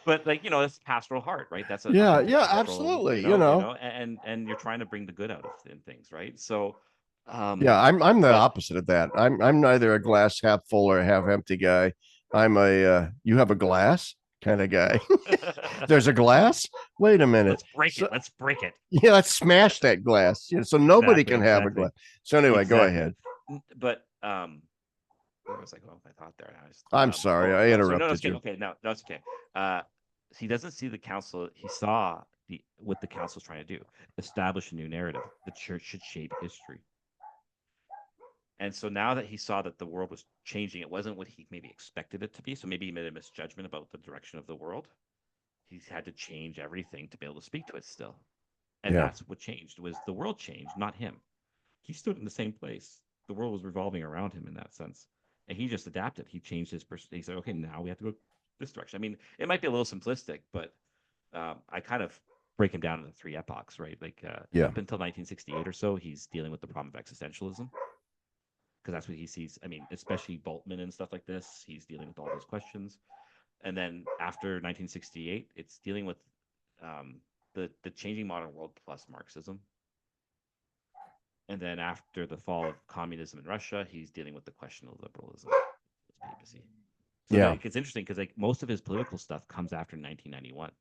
Speaker 2: But like, it's pastoral heart, right? That's an
Speaker 1: Yeah,
Speaker 2: authentic
Speaker 1: yeah,
Speaker 2: pastoral,
Speaker 1: absolutely. You know,
Speaker 2: and you're trying to bring the good out of in things, right? So,
Speaker 1: yeah, I'm the
Speaker 2: but
Speaker 1: opposite of that. I'm neither a glass half full or a half empty guy. I'm a you have a glass kind of guy. There's a glass. Wait a minute.
Speaker 2: let's break it.
Speaker 1: So
Speaker 2: Let's break it.
Speaker 1: yeah, let's smash that glass. So nobody
Speaker 2: Exactly,
Speaker 1: can have a
Speaker 2: exactly,
Speaker 1: glass. So anyway, go
Speaker 2: exactly.
Speaker 1: ahead.
Speaker 2: But where was I going with my thought there? I was,
Speaker 1: I'm sorry,
Speaker 2: oh
Speaker 1: I
Speaker 2: no, so no, it's
Speaker 1: interrupted
Speaker 2: okay.
Speaker 1: you.
Speaker 2: Okay, no, it's okay. Uh, he doesn't see the council. He saw what the council's trying to do: establish a new narrative. The church should shape history. And so now that he saw that the world was changing, it wasn't what he maybe expected it to be. So maybe he made a misjudgment about the direction of the world. He's had to change everything to be able to speak to it still. And
Speaker 1: Yeah,
Speaker 2: that's what changed was the world changed, not him. He stood in the same place. The world was revolving around him in that sense. And he just adapted. He changed his he said, okay, now we have to go this direction. I mean, it might be a little simplistic, but I kind of break him down into three epochs, right? Like
Speaker 1: yeah,
Speaker 2: up until 1968 or so, he's dealing with the problem of existentialism because that's what he sees. I mean, especially Boltman and stuff like this, he's dealing with all those questions. And then after 1968, it's dealing with um, the changing modern world plus Marxism. And then after the fall of communism in Russia, he's dealing with the question of liberalism, papacy. So
Speaker 1: yeah,
Speaker 2: it's interesting because like most of his political stuff comes after 1991,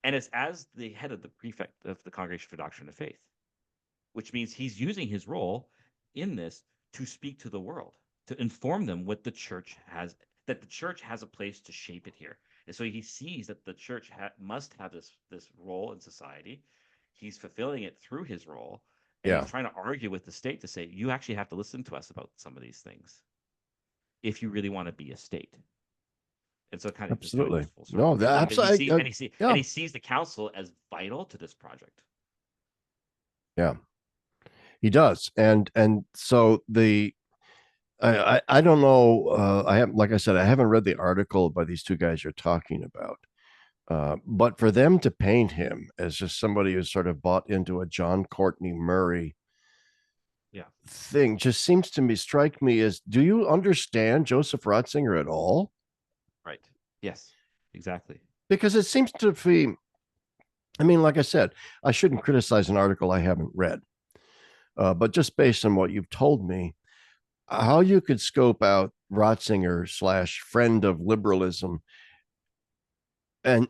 Speaker 2: and it's as the head of the prefect of the Congregation for Doctrine of Faith, which means he's using his role in this to speak to the world, to inform them what the church has, that the church has a place to shape it here. And so he sees that the church must have this role in society. He's fulfilling it through his role, and he's
Speaker 1: yeah.
Speaker 2: trying to argue with the state to say you actually have to listen to us about some of these things if you really want to be a state. And so it kind of just joins
Speaker 1: Absolutely.
Speaker 2: full circle.
Speaker 1: No,
Speaker 2: And
Speaker 1: that
Speaker 2: then he
Speaker 1: absolutely.
Speaker 2: sees
Speaker 1: Yeah,
Speaker 2: he sees the council as vital to this project.
Speaker 1: yeah. He does, and so the I don't know. I have, like I said, I haven't read the article by these two guys you're talking about. But for them to paint him as just somebody who's sort of bought into a John Courtney Murray
Speaker 2: Yeah.
Speaker 1: thing just seems to me strike me as, do you understand Joseph Ratzinger at all?
Speaker 2: Right. Yes. Exactly.
Speaker 1: Because it seems to be, I mean, like I said, I shouldn't criticize an article I haven't read, but just based on what you've told me, how you could scope out Ratzinger slash friend of liberalism and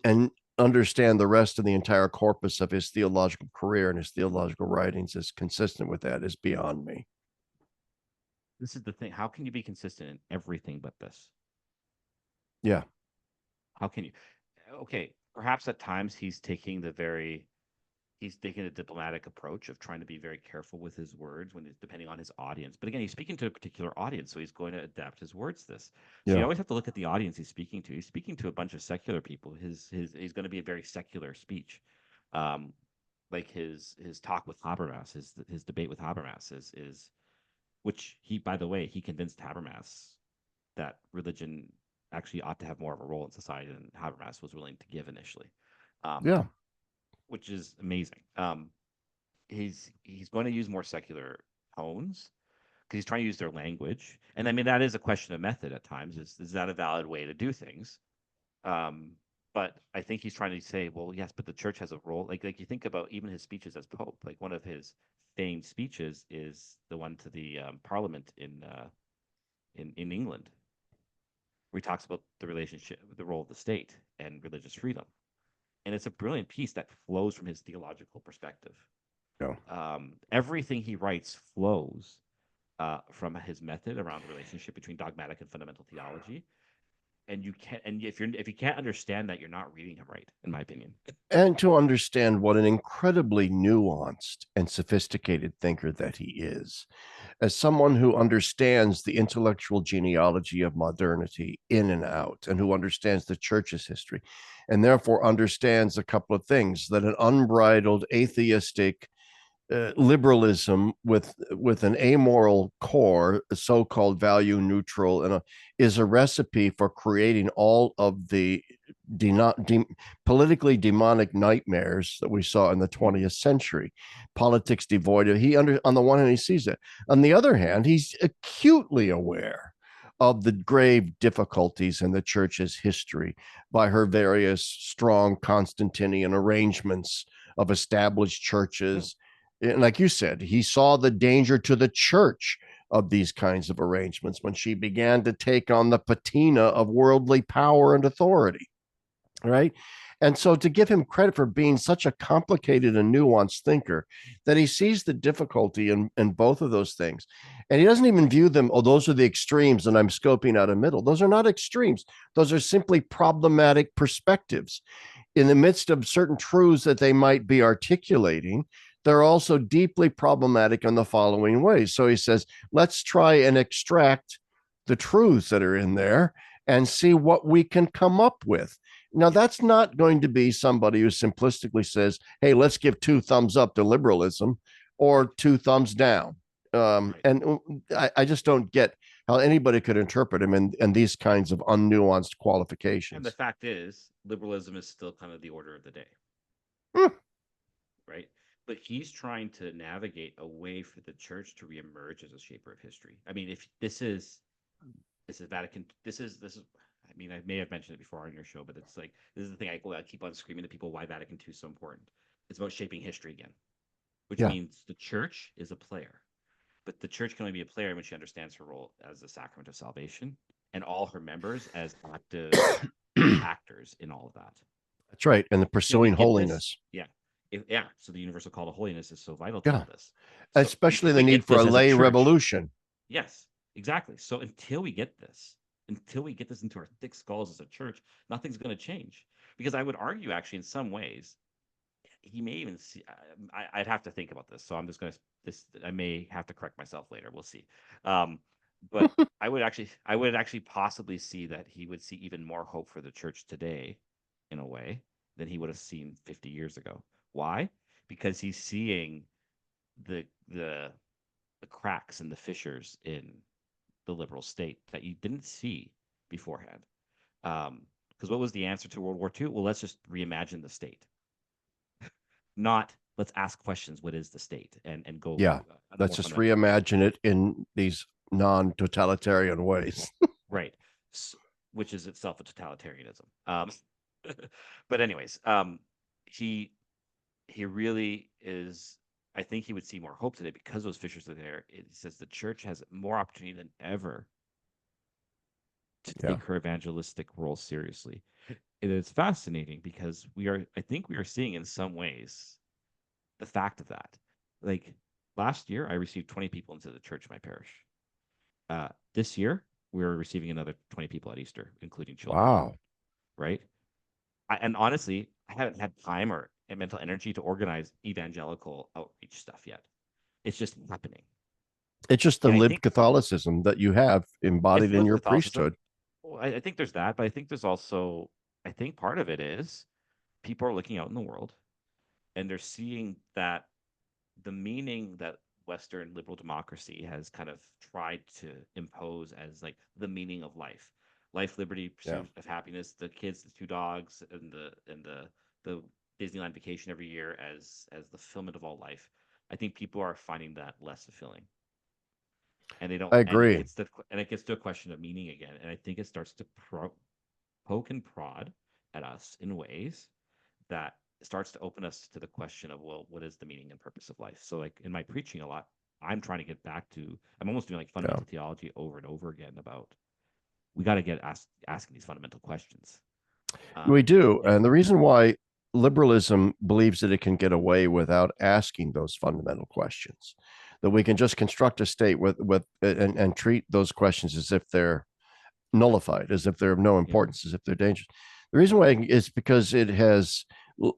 Speaker 1: understand the rest of the entire corpus of his theological career and his theological writings is consistent with that is beyond me.
Speaker 2: This is the thing. How can you be consistent in everything but this?
Speaker 1: Yeah,
Speaker 2: How can you? Okay, perhaps at times he's taking a diplomatic approach of trying to be very careful with his words when he's depending on his audience. But again, he's speaking to a particular audience, so he's going to adapt his words to this. So you
Speaker 1: yeah,
Speaker 2: always have to look at the audience he's speaking to. He's speaking to a bunch of secular people. His he's going to be a very secular speech. Um, like his talk with Habermas, his debate with Habermas is which he, by the way, he convinced Habermas that religion actually ought to have more of a role in society than Habermas was willing to give initially, um,
Speaker 1: yeah,
Speaker 2: which is amazing. He's going to use more secular tones because he's trying to use their language, and I mean that is a question of method at times. Is that a valid way to do things? Um, but I think he's trying to say, well, yes, but the church has a role. Like you think about even his speeches as pope. Like one of his famed speeches is the one to the Parliament in England, where he talks about the relationship, the role of the state and religious freedom. And it's a brilliant piece that flows from his theological perspective.
Speaker 1: yeah,
Speaker 2: Everything he writes flows from his method around the relationship between dogmatic and fundamental theology. and you can't, and if you can't understand that, you're not reading him right, in my opinion.
Speaker 1: And to understand what an incredibly nuanced and sophisticated thinker that he is, as someone who understands the intellectual genealogy of modernity in and out, and who understands the church's history, and therefore understands a couple of things: that an unbridled atheistic liberalism with an amoral core, so-called value neutral, is a recipe for creating all of the politically demonic nightmares that we saw in the 20th century. Politics devoid of, on the one hand, he sees it. On the other hand, he's acutely aware of the grave difficulties in the church's history by her various strong Constantinian arrangements of established churches. And like you said, he saw the danger to the church of these kinds of arrangements when she began to take on the patina of worldly power and authority. Right. And so to give him credit for being such a complicated and nuanced thinker, that he sees the difficulty in both of those things. And he doesn't even view them, oh, those are the extremes and I'm scoping out a middle. Those are not extremes. Those are simply problematic perspectives. In the midst of certain truths that they might be articulating, they're also deeply problematic in the following ways. So he says, let's try and extract the truths that are in there and see what we can come up with. Now, that's not going to be somebody who simplistically says, hey, let's give 2 thumbs up to liberalism or 2 thumbs down.
Speaker 2: Right.
Speaker 1: And I just don't get how anybody could interpret him in these kinds of unnuanced
Speaker 2: And the
Speaker 1: qualifications.
Speaker 2: fact is, liberalism is still kind of the order of the day,
Speaker 1: Hmm.
Speaker 2: right? But he's trying to navigate a way for the church to reemerge as a shaper of history. I mean, if this is Vatican, this is. I mean, I may have mentioned it before on your show, but it's like this is the thing I keep on screaming to people why Vatican II is so important. It's about shaping history again, which
Speaker 1: Yeah,
Speaker 2: means the church is a player, but the church can only be a player when she understands her role as the sacrament of salvation and all her members as active actors in all of that.
Speaker 1: that's right. And the
Speaker 2: Until we
Speaker 1: pursuing
Speaker 2: get this,
Speaker 1: holiness.
Speaker 2: yeah, yeah. So the universal call to holiness is so vital to
Speaker 1: Yeah,
Speaker 2: all this. So
Speaker 1: especially
Speaker 2: until
Speaker 1: the
Speaker 2: we
Speaker 1: need
Speaker 2: get
Speaker 1: for a
Speaker 2: this as a
Speaker 1: lay
Speaker 2: church,
Speaker 1: revolution.
Speaker 2: yes, exactly. So until we get this into our thick skulls as a church, nothing's going to change. Because I would argue, actually, in some ways, he may even see. I'd have to think about this, so I'm just going to this. I may have to correct myself later. We'll see. Um, but I would actually possibly see that he would see even more hope for the church today, in a way, than he would have seen 50 years ago. Why? Because he's seeing the the the cracks and the fissures in the liberal state that you didn't see beforehand. Because what was the answer to World War II? Well, let's just reimagine the state, not let's ask questions. What is the state? And go
Speaker 1: Yeah,
Speaker 2: at a
Speaker 1: let's
Speaker 2: more
Speaker 1: just
Speaker 2: fundamental question.
Speaker 1: reimagine it in these non-totalitarian ways.
Speaker 2: Right. Which is itself a totalitarianism. But anyways, he he really is. I think he would see more hope today because those fissures are there. It says the church has more opportunity than ever to
Speaker 1: Yeah,
Speaker 2: take her evangelistic role seriously. It is fascinating because I think we are seeing in some ways the fact of that. Like last year, I received 20 people into the church in my parish. This year, we're receiving another 20 people at Easter, including children,
Speaker 1: wow.
Speaker 2: right? And honestly, I haven't had time or mental energy to organize evangelical outreach stuff yet. It's just happening.
Speaker 1: It's just the
Speaker 2: And I
Speaker 1: lived
Speaker 2: think
Speaker 1: Catholicism that you have
Speaker 2: it's
Speaker 1: embodied in
Speaker 2: lived
Speaker 1: your
Speaker 2: Catholicism.
Speaker 1: priesthood.
Speaker 2: Well, I think there's that, but I think there's also, I think part of it is people are looking out in the world and they're seeing that the meaning that Western liberal democracy has kind of tried to impose as like the meaning of life, life, liberty,
Speaker 1: Yeah,
Speaker 2: pursuit of happiness, the kids, the 2 dogs, and the Disneyland vacation every year as the fulfillment of all life. I think people are finding that less fulfilling, and they don't,
Speaker 1: I
Speaker 2: and it
Speaker 1: agree.
Speaker 2: gets to a question of meaning again, and I think it starts to poke and prod at us in ways that starts to open us to the question of, well, what is the meaning and purpose of life? So like in my preaching a lot, I'm trying to get back to, I'm almost doing like
Speaker 1: Yeah,
Speaker 2: fundamental theology over and over again about we got to get asking these fundamental questions.
Speaker 1: we
Speaker 2: um
Speaker 1: do.
Speaker 2: and
Speaker 1: And the reason why liberalism believes that it can get away without asking those fundamental questions, that we can just construct a state with and treat those questions as if they're nullified, as if they're of no
Speaker 2: Yeah.
Speaker 1: importance, as if they're dangerous. The reason why is because it has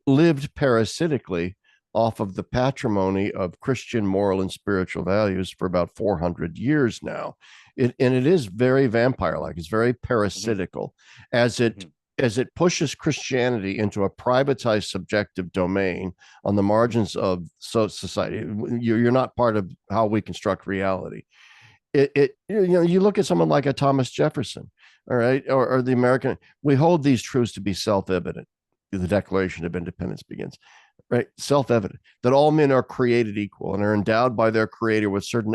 Speaker 1: lived parasitically off of the patrimony of Christian moral and spiritual values for about 400 years now. And it is very vampire-like. It's very parasitical as it
Speaker 2: Mm-hmm.
Speaker 1: as it pushes Christianity into a privatized subjective domain on the margins of society. You're not part of how we construct reality. You look at someone like a Thomas Jefferson, all right, or the American. We hold these truths to be self-evident. The Declaration of Independence begins, right? Self-evident that all men are created equal and are endowed by their creator with certain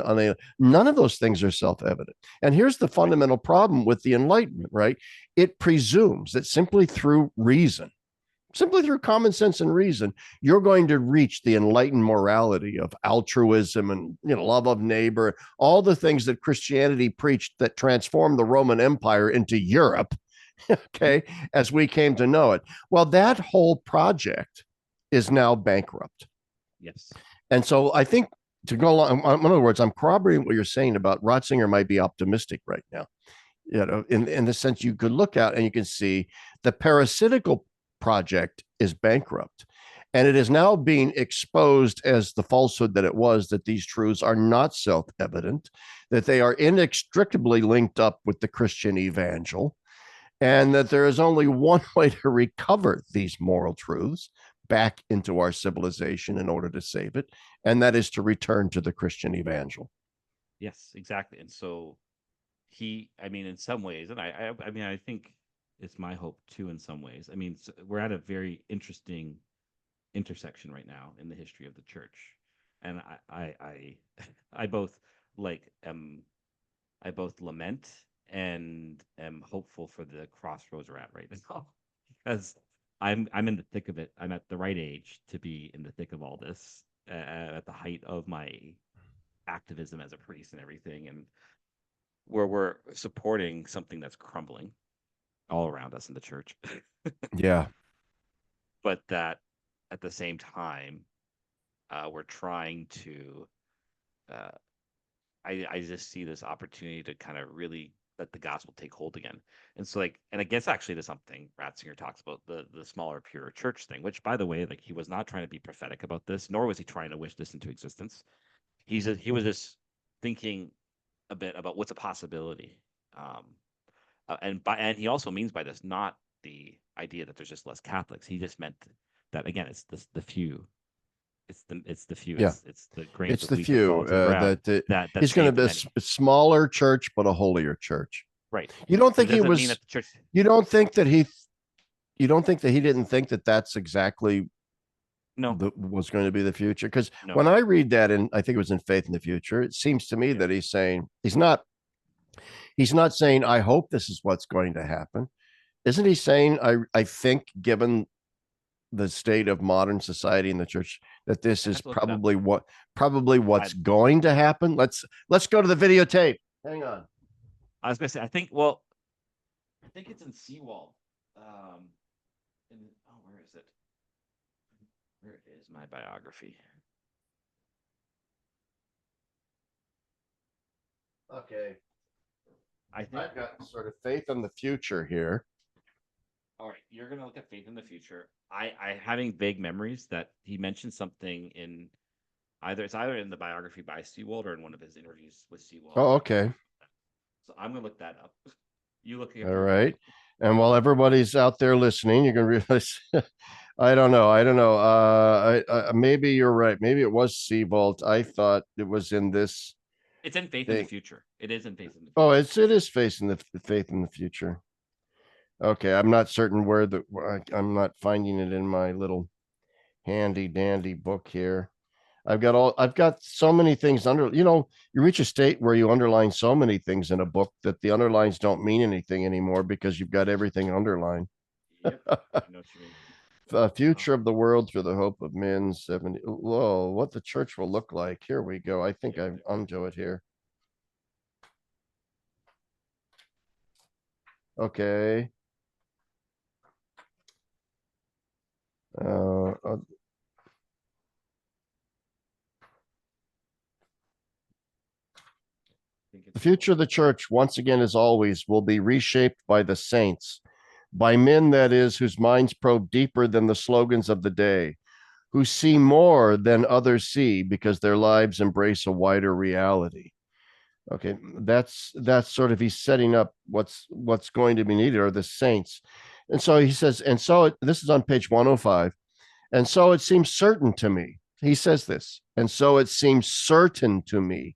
Speaker 1: none of those things are self-evident. And here's the fundamental problem with the Enlightenment, right? It presumes that simply through common sense and reason, you're going to reach the enlightened morality of altruism and love of neighbor, all the things that Christianity preached that transformed the Roman Empire into Europe, okay, as we came to know it. Well, that whole project is now bankrupt.
Speaker 2: Yes.
Speaker 1: And so I think, to go along, in other words, I'm corroborating what you're saying about Ratzinger might be optimistic right now. In the sense, you could look out and you can see the parasitical project is bankrupt. And it is now being exposed as the falsehood that it was, that these truths are not self evident, that they are inextricably linked up with the Christian evangel, and that there is only one way to recover these moral truths back into our civilization in order to save it, and that is to return to the Christian evangel.
Speaker 2: Yes, exactly. And so I mean, in some ways, and I mean, I think it's my hope too, in some ways. I mean, we're at a very interesting intersection right now in the history of the church, and I both like I both lament and am hopeful for the crossroads we're at right now, because I'm in the thick of it. I'm at the right age to be in the thick of all this, at the height of my activism as a priest and everything, and where we're supporting something that's crumbling all around us in the church.
Speaker 1: Yeah.
Speaker 2: But that at the same time, we're trying to, uh, I just see this opportunity to kind of really let the gospel take hold again. And so, like, and I guess actually to something Ratzinger talks about, the smaller, pure church thing, which, by the way, like, he was not trying to be prophetic about this, nor was he trying to wish this into existence. He was just thinking a bit about what's a possibility. Um, and he also means by this not the idea that there's just less Catholics. He just meant that, again, it's the few. It's the few.
Speaker 1: Yeah.
Speaker 2: It's the grains
Speaker 1: It's
Speaker 2: of
Speaker 1: the
Speaker 2: wheat that fall
Speaker 1: few
Speaker 2: to the ground
Speaker 1: that
Speaker 2: that
Speaker 1: he's going to
Speaker 2: save the
Speaker 1: be
Speaker 2: many.
Speaker 1: a smaller church, but a holier church.
Speaker 2: Right.
Speaker 1: You don't
Speaker 2: But it
Speaker 1: think he
Speaker 2: doesn't mean
Speaker 1: was,
Speaker 2: that the church.
Speaker 1: you don't think that he, you don't think that he didn't think that that's exactly
Speaker 2: No,
Speaker 1: was going to be the future? Because
Speaker 2: no.
Speaker 1: when I read that, and I think it was in Faith in the Future, it seems to me
Speaker 2: Yeah.
Speaker 1: that he's not saying, I hope this is what's going to happen. Isn't he saying, I think, given the state of modern society in the church, that this
Speaker 2: I
Speaker 1: is
Speaker 2: have to look it up.
Speaker 1: probably
Speaker 2: I
Speaker 1: what's going to happen? Let's go to the videotape. Hang on.
Speaker 2: I was gonna say, I think it's in Seawald. Where is it? Where is my biography?
Speaker 1: Okay.
Speaker 2: I think.
Speaker 1: I've got sort of faith in the future here.
Speaker 2: All right, you're gonna look at Faith in the Future. I having vague memories that he mentioned something in either in the biography by Seawald or in one of his interviews with Seawald.
Speaker 1: Oh, okay.
Speaker 2: So I'm gonna look that up. You look up
Speaker 1: All
Speaker 2: your
Speaker 1: right.
Speaker 2: phone.
Speaker 1: And while everybody's out there listening, you're going to realize, I don't know. I don't know. Maybe you're right. Maybe it was Seabolt. I thought it was in this
Speaker 2: It's in Faith in the
Speaker 1: thing.
Speaker 2: Future. It is in Faith in the
Speaker 1: Oh,
Speaker 2: Future.
Speaker 1: it is facing the faith in the future. Okay, I'm not certain where I'm not finding it in my little handy dandy book here. I've got so many things you reach a state where you underline so many things in a book that the underlines don't mean anything anymore because you've got everything underlined.
Speaker 2: Yep, I know what you mean.
Speaker 1: The
Speaker 2: Oh,
Speaker 1: future of the world through the hope of men 70. Whoa, what the church will look like. Here we go. I think
Speaker 2: yeah,
Speaker 1: I'm onto it here. Okay. Uh, uh,
Speaker 2: I think
Speaker 1: The
Speaker 2: it's
Speaker 1: future of the church, once again, as always, will be reshaped by the saints, by men, that is, whose minds probe deeper than the slogans of the day, who see more than others see because their lives embrace a wider reality. Okay, that's sort of, he's setting up what's going to be needed are the saints. And so he says, and so this is on page 105. And so it seems certain to me, he says this, and so it seems certain to me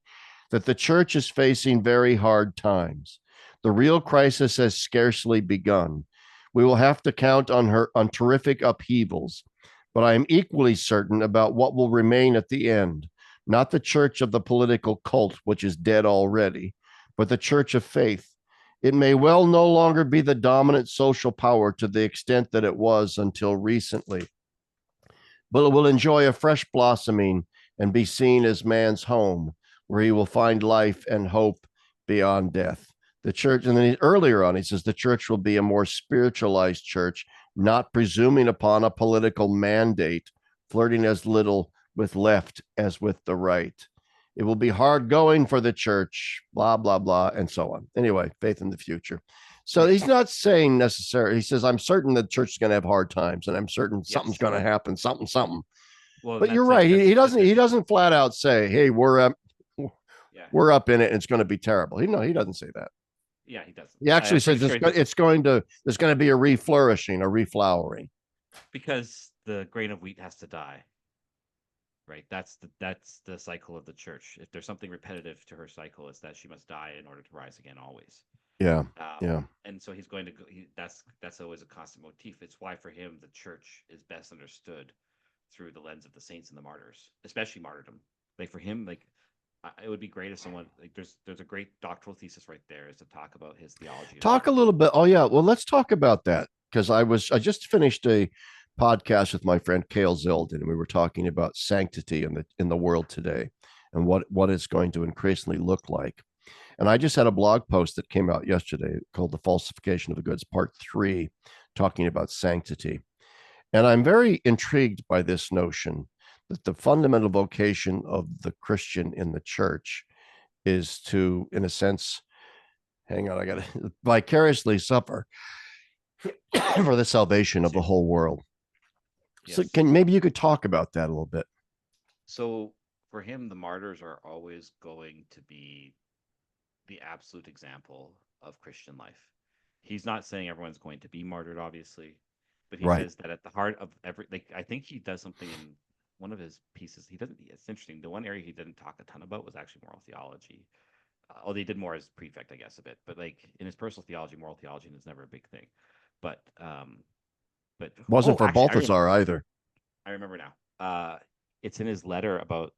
Speaker 1: that the church is facing very hard times. The real crisis has scarcely begun. We will have to count on terrific upheavals, but I am equally certain about what will remain at the end. Not the church of the political cult, which is dead already, but the church of faith. It may well no longer be the dominant social power to the extent that it was until recently, but it will enjoy a fresh blossoming and be seen as man's home, where he will find life and hope beyond death. The church, and then earlier on, he says the church will be a more spiritualized church, not presuming upon a political mandate, flirting as little with left as with the right. It will be hard going for the church, blah, blah, blah, and so on. Anyway, faith in the future. So
Speaker 2: right.
Speaker 1: he's not saying necessarily, he says, I'm certain the church is going to have hard times and I'm certain something's
Speaker 2: Yes.
Speaker 1: going to happen, something, something.
Speaker 2: Well, and
Speaker 1: But you're
Speaker 2: that's like
Speaker 1: right.
Speaker 2: that's
Speaker 1: He
Speaker 2: the
Speaker 1: doesn't flat out say, hey,
Speaker 2: yeah,
Speaker 1: we're up in it and it's going to be terrible. He doesn't say that.
Speaker 2: yeah, he doesn't.
Speaker 1: He actually
Speaker 2: I'm
Speaker 1: says
Speaker 2: pretty sure he doesn't,
Speaker 1: there's going to be a reflourishing, a reflowering.
Speaker 2: because the grain of wheat has to die. Right. That's the cycle of the church. If there's something repetitive to her cycle, it's that she must die in order to rise again always.
Speaker 1: Yeah. Yeah.
Speaker 2: And so he's going to go. That's always a constant motif. It's why for him the church is best understood through the lens of the saints and the martyrs, especially martyrdom. Like for him, like it would be great if someone like there's a great doctoral thesis right there is to talk about his theology of
Speaker 1: Talk a
Speaker 2: martyrdom.
Speaker 1: little bit. Oh yeah. Well, let's talk about that because I just finished a podcast with my friend Cale Zildin, and we were talking about sanctity in the world today and what it's going to increasingly look like. And I just had a blog post that came out yesterday called The Falsification of the Goods, Part 3, talking about sanctity. And I'm very intrigued by this notion that the fundamental vocation of the Christian in the church is to, in a sense, hang on, I got to vicariously suffer for the salvation of the whole world. So
Speaker 2: Yes.
Speaker 1: maybe you could talk about that a little bit.
Speaker 2: So for him, the martyrs are always going to be the absolute example of Christian life. He's not saying everyone's going to be martyred, obviously, but he
Speaker 1: Right.
Speaker 2: says that at the heart of every, like, I think he does something in one of his pieces. He doesn't, it's interesting. The one area he didn't talk a ton about was actually moral theology. Although he did more as prefect, I guess, a bit, but like in his personal theology, moral theology is never a big thing. But,
Speaker 1: Wasn't
Speaker 2: oh,
Speaker 1: for
Speaker 2: actually,
Speaker 1: Balthasar either.
Speaker 2: I remember now. It's in his letter about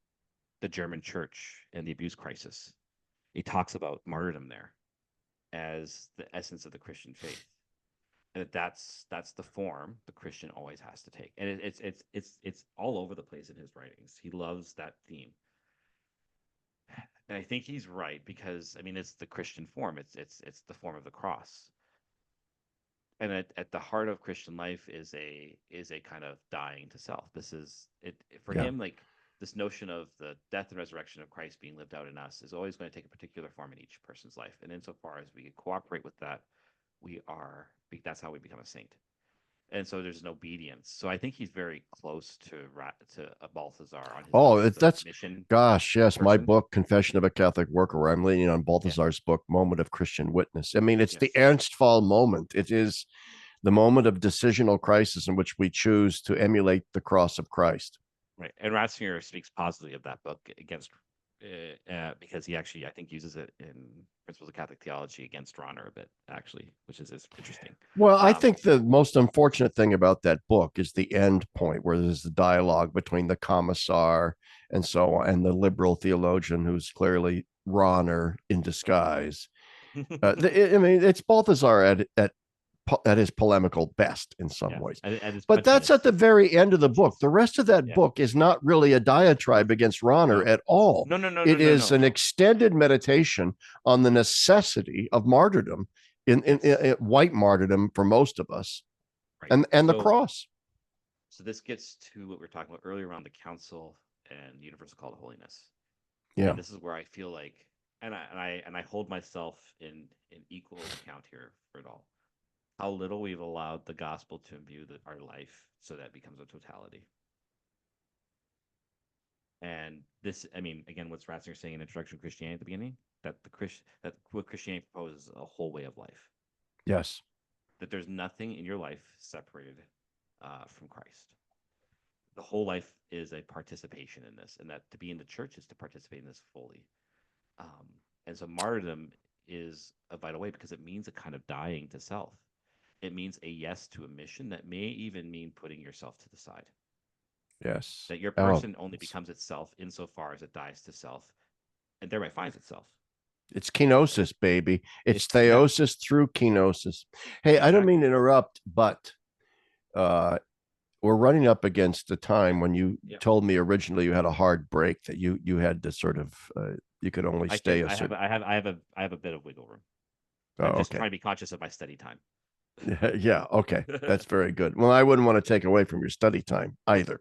Speaker 2: the German church and the abuse crisis. He talks about martyrdom there as the essence of the Christian faith, and that's the form the Christian always has to take. And it's all over the place in his writings. He loves that theme, and I think he's right because I mean it's the Christian form. It's the form of the cross, and at the heart of Christian life is a kind of dying to self. This is it for
Speaker 1: Yeah.
Speaker 2: him, like this notion of the death and resurrection of Christ being lived out in us is always going to take a particular form in each person's life. And insofar as we cooperate with that, that's how we become a saint. And so there's an obedience. So I think he's very close to a Balthazar on his
Speaker 1: Oh,
Speaker 2: notion of the
Speaker 1: that's,
Speaker 2: mission
Speaker 1: gosh, yes, my
Speaker 2: person.
Speaker 1: book, Confession of a Catholic Worker, where I'm leaning on
Speaker 2: Yeah.
Speaker 1: Balthazar's book, Moment of Christian Witness. I mean, it's the
Speaker 2: Yes.
Speaker 1: Ernstfall moment. It is the moment of decisional crisis in which we choose to emulate the cross of Christ.
Speaker 2: Right. And Ratzinger speaks positively of that book against because he actually I think uses it in Principles of Catholic Theology against Ronner a bit actually, which is interesting.
Speaker 1: Well, I
Speaker 2: Um,
Speaker 1: think the most unfortunate thing about that book is the end point where there's the dialogue between the commissar and so on, and the liberal theologian who's clearly Ronner in disguise. I mean, it's Balthazar at his polemical best in some
Speaker 2: yeah,
Speaker 1: ways.
Speaker 2: and his
Speaker 1: But that's at
Speaker 2: punchiness
Speaker 1: the very end of the book. The rest of that
Speaker 2: yeah.
Speaker 1: book is not really a diatribe against Ronner
Speaker 2: No.
Speaker 1: at all.
Speaker 2: No, no, no, no,
Speaker 1: It
Speaker 2: no,
Speaker 1: is
Speaker 2: no.
Speaker 1: an extended meditation on the necessity of martyrdom in white martyrdom for most of us,
Speaker 2: Right.
Speaker 1: and the cross.
Speaker 2: So this gets to what we were talking about earlier around the council and universal call to holiness.
Speaker 1: Yeah.
Speaker 2: And this is where I feel like and I hold myself in equal account here for it all. How little we've allowed the gospel to imbue our life so that it becomes a totality. And this, I mean, again, what's Ratzinger saying in Introduction to Christianity at the beginning, that what Christianity proposes is a whole way of life.
Speaker 1: Yes.
Speaker 2: That there's nothing in your life separated from Christ. The whole life is a participation in this, and that to be in the church is to participate in this fully. Um, and so martyrdom is a vital way because it means a kind of dying to self. It means a yes to a mission that may even mean putting yourself to the side.
Speaker 1: Yes.
Speaker 2: That your
Speaker 1: Oh,
Speaker 2: person only becomes itself insofar as it dies to self and thereby finds itself.
Speaker 1: it's kenosis, baby. It's
Speaker 2: Yeah,
Speaker 1: theosis through kenosis. Hey, I don't mean
Speaker 2: exactly.
Speaker 1: to interrupt, but uh, we're running up against a time when you
Speaker 2: Yeah.
Speaker 1: told me originally you had a hard break that you had to sort of you could only
Speaker 2: I
Speaker 1: stay
Speaker 2: can
Speaker 1: a certain.
Speaker 2: I have a bit of wiggle room. I'm
Speaker 1: Oh,
Speaker 2: just
Speaker 1: okay.
Speaker 2: trying to be conscious of my study time.
Speaker 1: Yeah, okay. That's very good. Well, I wouldn't want to take away from your study time either.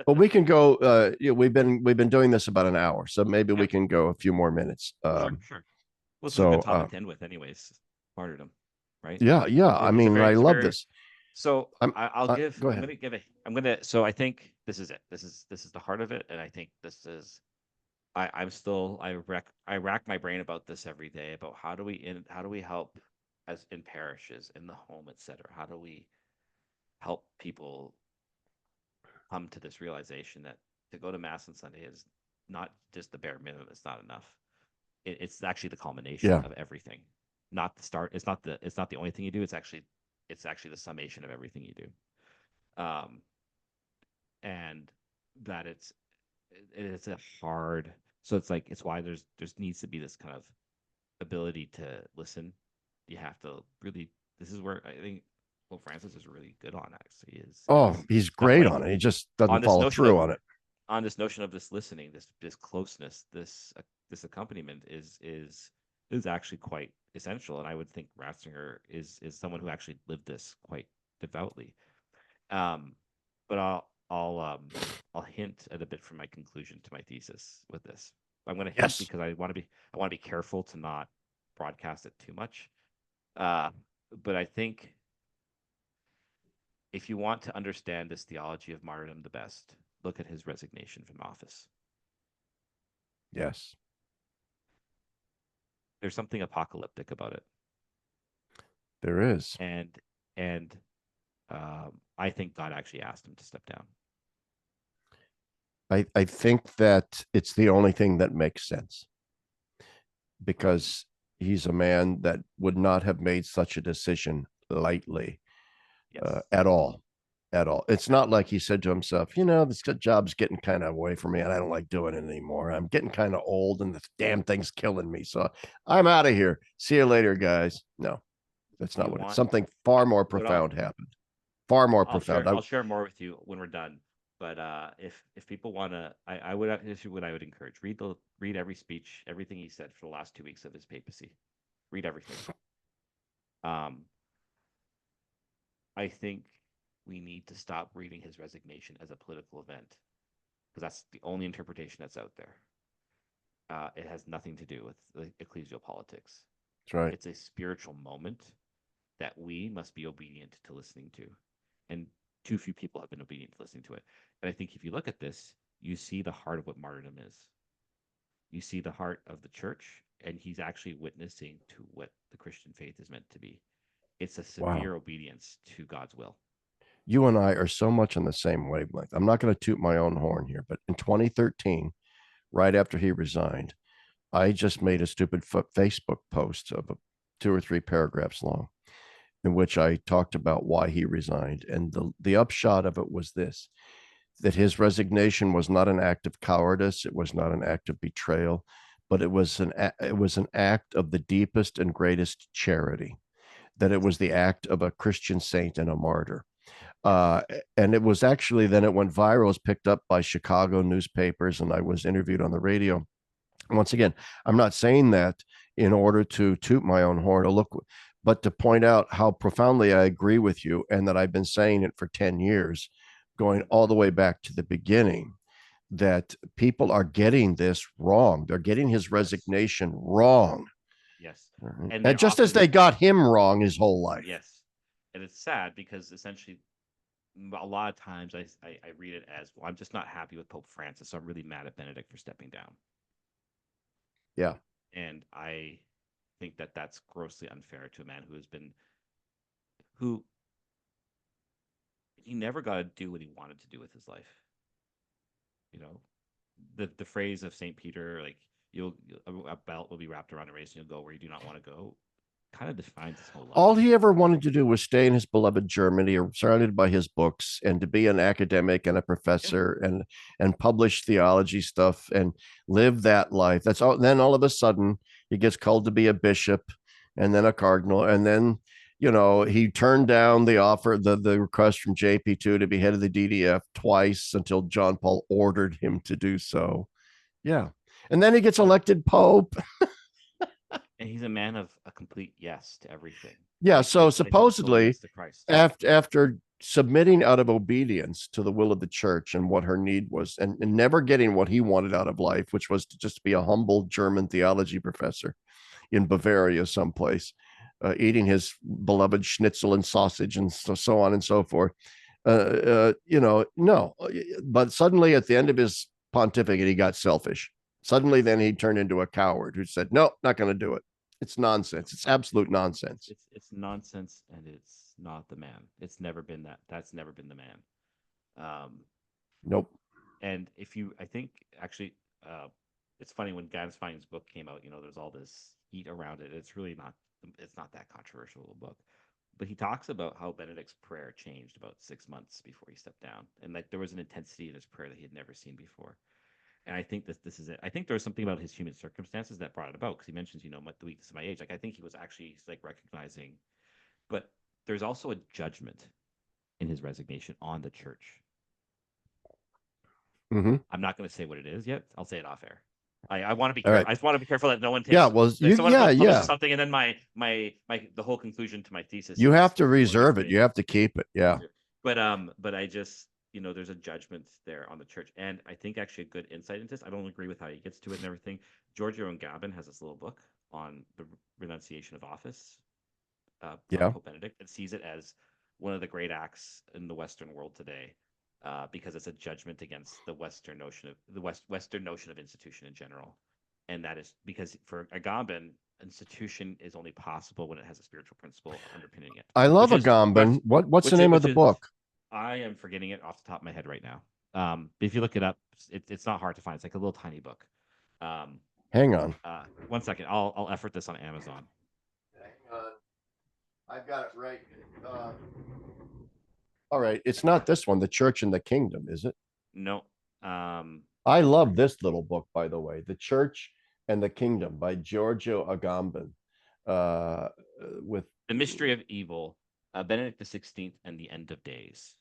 Speaker 1: But we can go yeah, we've been doing this about an hour, so maybe
Speaker 2: Yeah,
Speaker 1: we can go a few more minutes.
Speaker 2: sure. Well, this is a good
Speaker 1: So
Speaker 2: topic to end with, anyways. Martyrdom, right?
Speaker 1: yeah, yeah. I
Speaker 2: It's a
Speaker 1: mean,
Speaker 2: very,
Speaker 1: I
Speaker 2: it's a
Speaker 1: love
Speaker 2: very.
Speaker 1: this.
Speaker 2: So
Speaker 1: I'm Go
Speaker 2: I'm
Speaker 1: ahead.
Speaker 2: gonna give a, I'm gonna. So I think this is it. This is the heart of it, and I think this is. I'm still I rack my brain about this every day about how do we help as in parishes in the home, etc. How do we help people come to this realization that to go to mass on Sunday is not just the bare minimum. It's not enough. It's actually the culmination
Speaker 1: Yeah.
Speaker 2: of everything, not the start. It's not the only thing you do. It's actually the summation of everything you do. Um, and that it's a hard. So it's like it's why there's needs to be this kind of ability to listen. You have to really. This is where I think Pope Francis is really good on. Actually,
Speaker 1: Oh,
Speaker 2: is
Speaker 1: he's
Speaker 2: not
Speaker 1: great
Speaker 2: only
Speaker 1: on it. He just
Speaker 2: on
Speaker 1: doesn't
Speaker 2: this
Speaker 1: follow
Speaker 2: notion
Speaker 1: through
Speaker 2: of
Speaker 1: on it.
Speaker 2: this listening, this closeness, this accompaniment is actually quite essential. And I would think Ratzinger is someone who actually lived this quite devoutly. Um, but I'll hint at a bit from my conclusion to my thesis with this. I'm going to hint
Speaker 1: Yes.
Speaker 2: because I want to be careful to not broadcast it too much. Uh, but I think if you want to understand this theology of martyrdom the best, look at his resignation from office.
Speaker 1: Yes.
Speaker 2: There's something apocalyptic about it,
Speaker 1: There is.
Speaker 2: and and I think God actually asked him to step down.
Speaker 1: I think that it's the only thing that makes sense
Speaker 2: Um,
Speaker 1: because he's a man that would not have made such a decision lightly
Speaker 2: yes,
Speaker 1: at all. At all. It's not like he said to himself, this job's getting kind of away from me and I don't like doing it anymore. I'm getting kind of old and this damn thing's killing me. So I'm out of here. See you later, guys. No, that's
Speaker 2: if
Speaker 1: not
Speaker 2: you
Speaker 1: what it's
Speaker 2: want,
Speaker 1: something far more
Speaker 2: what
Speaker 1: profound happened. Far more profound.
Speaker 2: I'll share more with you when we're done. But if people want to, I would this is what I would encourage: read every speech, everything he said for the last 2 weeks of his papacy. Read everything. Um, I think we need to stop reading his resignation as a political event because that's the only interpretation that's out there. It has nothing to do with ecclesial politics.
Speaker 1: That's right.
Speaker 2: It's a spiritual moment that we must be obedient to listening to. And too few people have been obedient to listening to it. And I think if you look at this, you see the heart of what martyrdom is. You see the heart of the church, and he's actually witnessing to what the Christian faith is meant to be. It's a
Speaker 1: Wow.
Speaker 2: severe obedience to God's will.
Speaker 1: You and I are so much on the same wavelength. I'm not going to toot my own horn here, but in 2013, right after he resigned, I just made a stupid Facebook post of 2 or 3 paragraphs long in which I talked about why he resigned. And the upshot of it was this: that his resignation was not an act of cowardice, it was not an act of betrayal, but it was an act of the deepest and greatest charity. That it was the act of a Christian saint and a martyr. Uh, and it was actually then it went viral, it was picked up by Chicago newspapers, and I was interviewed on the radio. Once again, I'm not saying that in order to toot my own horn or look, but to point out how profoundly I agree with you and that I've been saying it for 10 years, going all the way back to the beginning, that people are getting this wrong. They're getting his resignation wrong.
Speaker 2: Yes.
Speaker 1: Right.
Speaker 2: And
Speaker 1: And
Speaker 2: they're
Speaker 1: just as
Speaker 2: often,
Speaker 1: they got him wrong his whole life.
Speaker 2: yes. And it's sad because essentially a lot of times I read it as, well, I'm just not happy with Pope Francis, so I'm really mad at Benedict for stepping down.
Speaker 1: Yeah.
Speaker 2: And I think that that's grossly unfair to a man who has been, who he never got to do what he wanted to do with his life. You know, the phrase of Saint Peter, like a belt will be wrapped around a waist and you'll go where you do not want to go, kind of defines his whole life.
Speaker 1: All he ever wanted to do was stay in his beloved Germany, surrounded by his books, and to be an academic and a
Speaker 2: Yeah.
Speaker 1: professor and publish theology stuff and live that life. That's all. Then all of a sudden, he gets called to be a bishop, and then a cardinal, and then he turned down the offer, the request from JP2 to be head of the DDF twice until John Paul ordered him to do so. Yeah, and then he gets
Speaker 2: But
Speaker 1: elected pope.
Speaker 2: and he's a man of a complete yes to everything.
Speaker 1: Yeah, so
Speaker 2: Like a total
Speaker 1: supposedly
Speaker 2: yes to Christ.
Speaker 1: after submitting out of obedience to the will of the church and what her need was, and never getting what he wanted out of life, which was to just be a humble German theology professor in Bavaria someplace, eating his beloved schnitzel and sausage and so on and so forth. No, but suddenly at the end of his pontificate, he got selfish. Suddenly, then he turned into a coward who said, "No, not going to do it. It's nonsense. It's absolute nonsense."
Speaker 2: It's nonsense, and it's not the man. It's never been that. That's never been the man.
Speaker 1: Nope.
Speaker 2: And if you, I think actually, it's funny when Gans Fein's book came out. There's all this heat around it. It's really not. It's not that controversial a book, but he talks about how Benedict's prayer changed about 6 months before he stepped down, and like there was an intensity in his prayer that he had never seen before. And I think this is it. I think there was something about his human circumstances that brought it about because he mentions, the weakness of my age. Like I think he was actually like recognizing, but there's also a judgment in his resignation on the church.
Speaker 1: Mm-hmm.
Speaker 2: I'm not going to say what it is yet. I'll say it off air. I want to be
Speaker 1: All
Speaker 2: careful.
Speaker 1: right.
Speaker 2: I just want to be careful that no one
Speaker 1: Yeah.
Speaker 2: takes,
Speaker 1: Well,
Speaker 2: like someone publishes
Speaker 1: yeah.
Speaker 2: something and then my the whole conclusion to my thesis
Speaker 1: You
Speaker 2: is
Speaker 1: have to
Speaker 2: going against
Speaker 1: reserve it.
Speaker 2: me.
Speaker 1: You have to keep it. Yeah.
Speaker 2: But I just, there's a judgment there on the church, and I think actually a good insight into this. I don't agree with how he gets to it and everything. Giorgio and Gabin has this little book on the renunciation of office from
Speaker 1: Yeah.
Speaker 2: Pope Benedict, and sees it as one of the great acts in the Western world today, because it's a judgment against the Western notion of Western notion of institution in general, and that is because for Agamben, institution is only possible when it has a spiritual principle underpinning it,
Speaker 1: I love
Speaker 2: which is
Speaker 1: Agamben. What's the name of
Speaker 2: which
Speaker 1: the
Speaker 2: is
Speaker 1: book?
Speaker 2: I am forgetting it off the top of my head right now. But if you look it up, it's not hard to find. It's like a little tiny book. Um,
Speaker 1: Hang on.
Speaker 2: 1 second. I'll effort this on Amazon.
Speaker 1: Hang on. I've got it right. All right. It's not this one, The Church and the Kingdom, is it?
Speaker 2: No.
Speaker 1: I love this little book, by the way, The Church and the Kingdom by Giorgio Agamben. With
Speaker 2: The Mystery of Evil, Benedict XVI and the End of Days.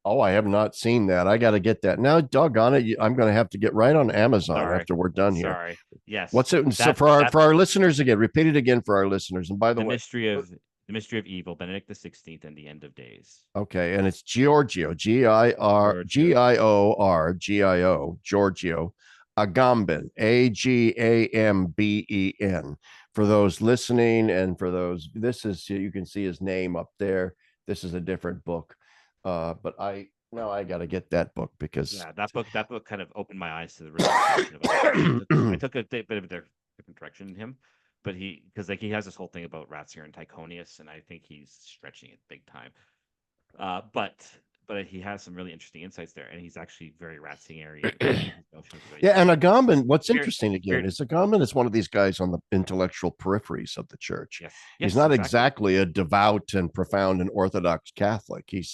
Speaker 1: I have not seen that. I got to get that now. Doggone it! I'm going to have to get right on Amazon
Speaker 2: Sorry.
Speaker 1: after we're done here.
Speaker 2: Sorry. Yes.
Speaker 1: What's it? So for our listeners again, repeat it again for our listeners. And by the way,
Speaker 2: The Mystery of Evil, Benedict XVI and the End of Days.
Speaker 1: okay, and it's Giorgio, Giorgio, Giorgio Agamben, Agamben. For those listening and for those, you can see his name up there. This is a different book, but I got to get that book because
Speaker 2: that book kind of opened my eyes to the renunciation of I took a bit of a different direction in him, but because he has this whole thing about Ratzinger and Tychonius, and I think he's stretching it big time. But he has some really interesting insights there, and he's actually very Ratzingerian.
Speaker 1: Yeah, and Agamben, what's interesting again is Agamben is one of these guys on the intellectual peripheries of the church.
Speaker 2: Yes,
Speaker 1: he's not exactly a devout and profound and Orthodox Catholic. He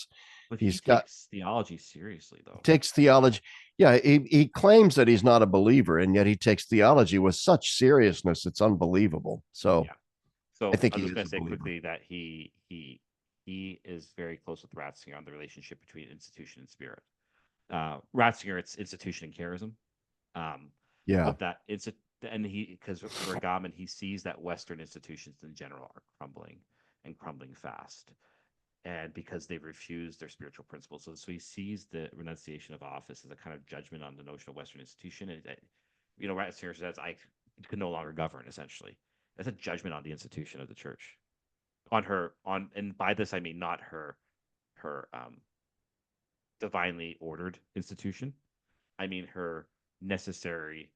Speaker 2: takes theology seriously, though.
Speaker 1: Takes theology. Yeah, he claims that he's not a believer, and yet he takes theology with such seriousness. It's unbelievable. So,
Speaker 2: yeah. So
Speaker 1: I think
Speaker 2: I was going to say quickly that he is very close with Ratzinger on the relationship between institution and spirit. Ratzinger, it's institution and charism.
Speaker 1: Yeah.
Speaker 2: But because for Agamben, he sees that Western institutions in general are crumbling and crumbling fast. and because they've refused their spiritual principles. So he sees the renunciation of office as a kind of judgment on the notion of Western institution. And, Ratzinger says, I can no longer govern, essentially. That's a judgment on the institution of the church. And by this, I mean not her divinely ordered institution. I mean her necessary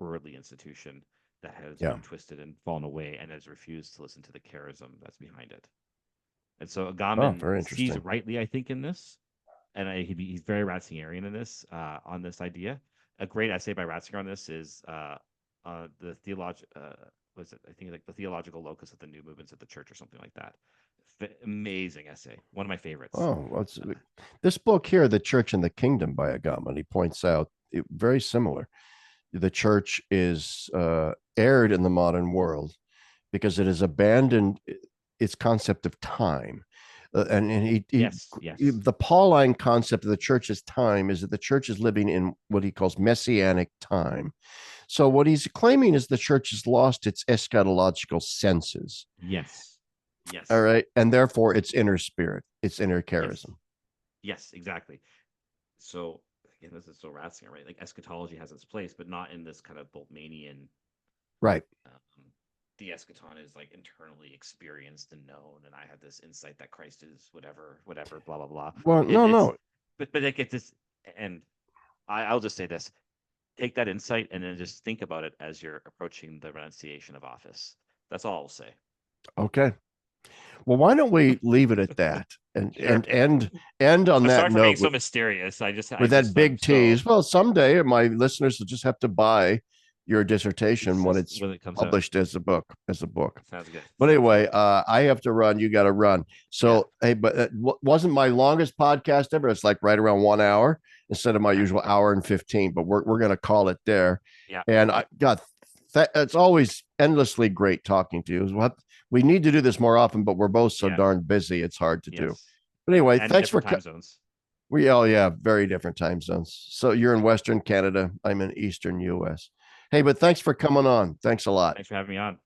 Speaker 2: worldly institution that has
Speaker 1: Yeah.
Speaker 2: been twisted and fallen away and has refused to listen to the charism that's behind it. And so
Speaker 1: Oh,
Speaker 2: Agamben
Speaker 1: very
Speaker 2: sees
Speaker 1: interesting.
Speaker 2: it rightly, I think, in this, and he's very Ratzingerian in this on this idea. A great essay by Ratzinger on this is the was it? I think like the theological locus of the new movements of the church or something like that. Amazing essay, one of my favorites.
Speaker 1: Oh, this book here, The Church and the Kingdom by Agama, he points out very similar. The church is erred in the modern world because it has abandoned its concept of time. And
Speaker 2: Yes, yes,
Speaker 1: the Pauline concept of the church as time is that the church is living in what he calls messianic time. So what he's claiming is the church has lost its eschatological senses.
Speaker 2: yes,
Speaker 1: All
Speaker 2: yes,
Speaker 1: right. And therefore its inner spirit, its inner
Speaker 2: yes,
Speaker 1: charism.
Speaker 2: yes, exactly. So again, this is so Ratzinger, right? Like eschatology has its place, but not in this kind of Boltmanian.
Speaker 1: Right.
Speaker 2: Um, the eschaton is like internally experienced and known, and I have this insight that Christ is whatever, whatever, blah blah blah.
Speaker 1: Well,
Speaker 2: It,
Speaker 1: no,
Speaker 2: it's
Speaker 1: no.
Speaker 2: but it gets this, and I'll just say this: take that insight and then just think about it as you're approaching the renunciation of office. That's all I'll say.
Speaker 1: Okay. Well, why don't we leave it at that and
Speaker 2: Sure.
Speaker 1: end on
Speaker 2: I'm
Speaker 1: that
Speaker 2: sorry for being
Speaker 1: note
Speaker 2: so mysterious. I
Speaker 1: with that
Speaker 2: just I'm
Speaker 1: big
Speaker 2: so
Speaker 1: tease. Well, someday my listeners will just have to buy your dissertation when it's
Speaker 2: when it comes out.
Speaker 1: published as a book.
Speaker 2: Sounds good.
Speaker 1: But
Speaker 2: Sounds
Speaker 1: anyway,
Speaker 2: good.
Speaker 1: I have to run. You got to run.
Speaker 2: Yeah.
Speaker 1: So, hey, but it wasn't my longest podcast ever. It's like right around 1 hour instead of my
Speaker 2: Okay.
Speaker 1: usual hour and 15. But we're gonna call it there.
Speaker 2: Yeah.
Speaker 1: And I got it's always endlessly great talking to you. We need to do this more often, but we're both so
Speaker 2: Yeah.
Speaker 1: darn busy. It's hard to do.
Speaker 2: Yes.
Speaker 1: But anyway,
Speaker 2: And
Speaker 1: thanks for
Speaker 2: different time zones.
Speaker 1: oh yeah, very different time zones. So you're in Western Canada. I'm in Eastern US. Hey, but thanks for coming on. Thanks a lot.
Speaker 2: Thanks for having me on.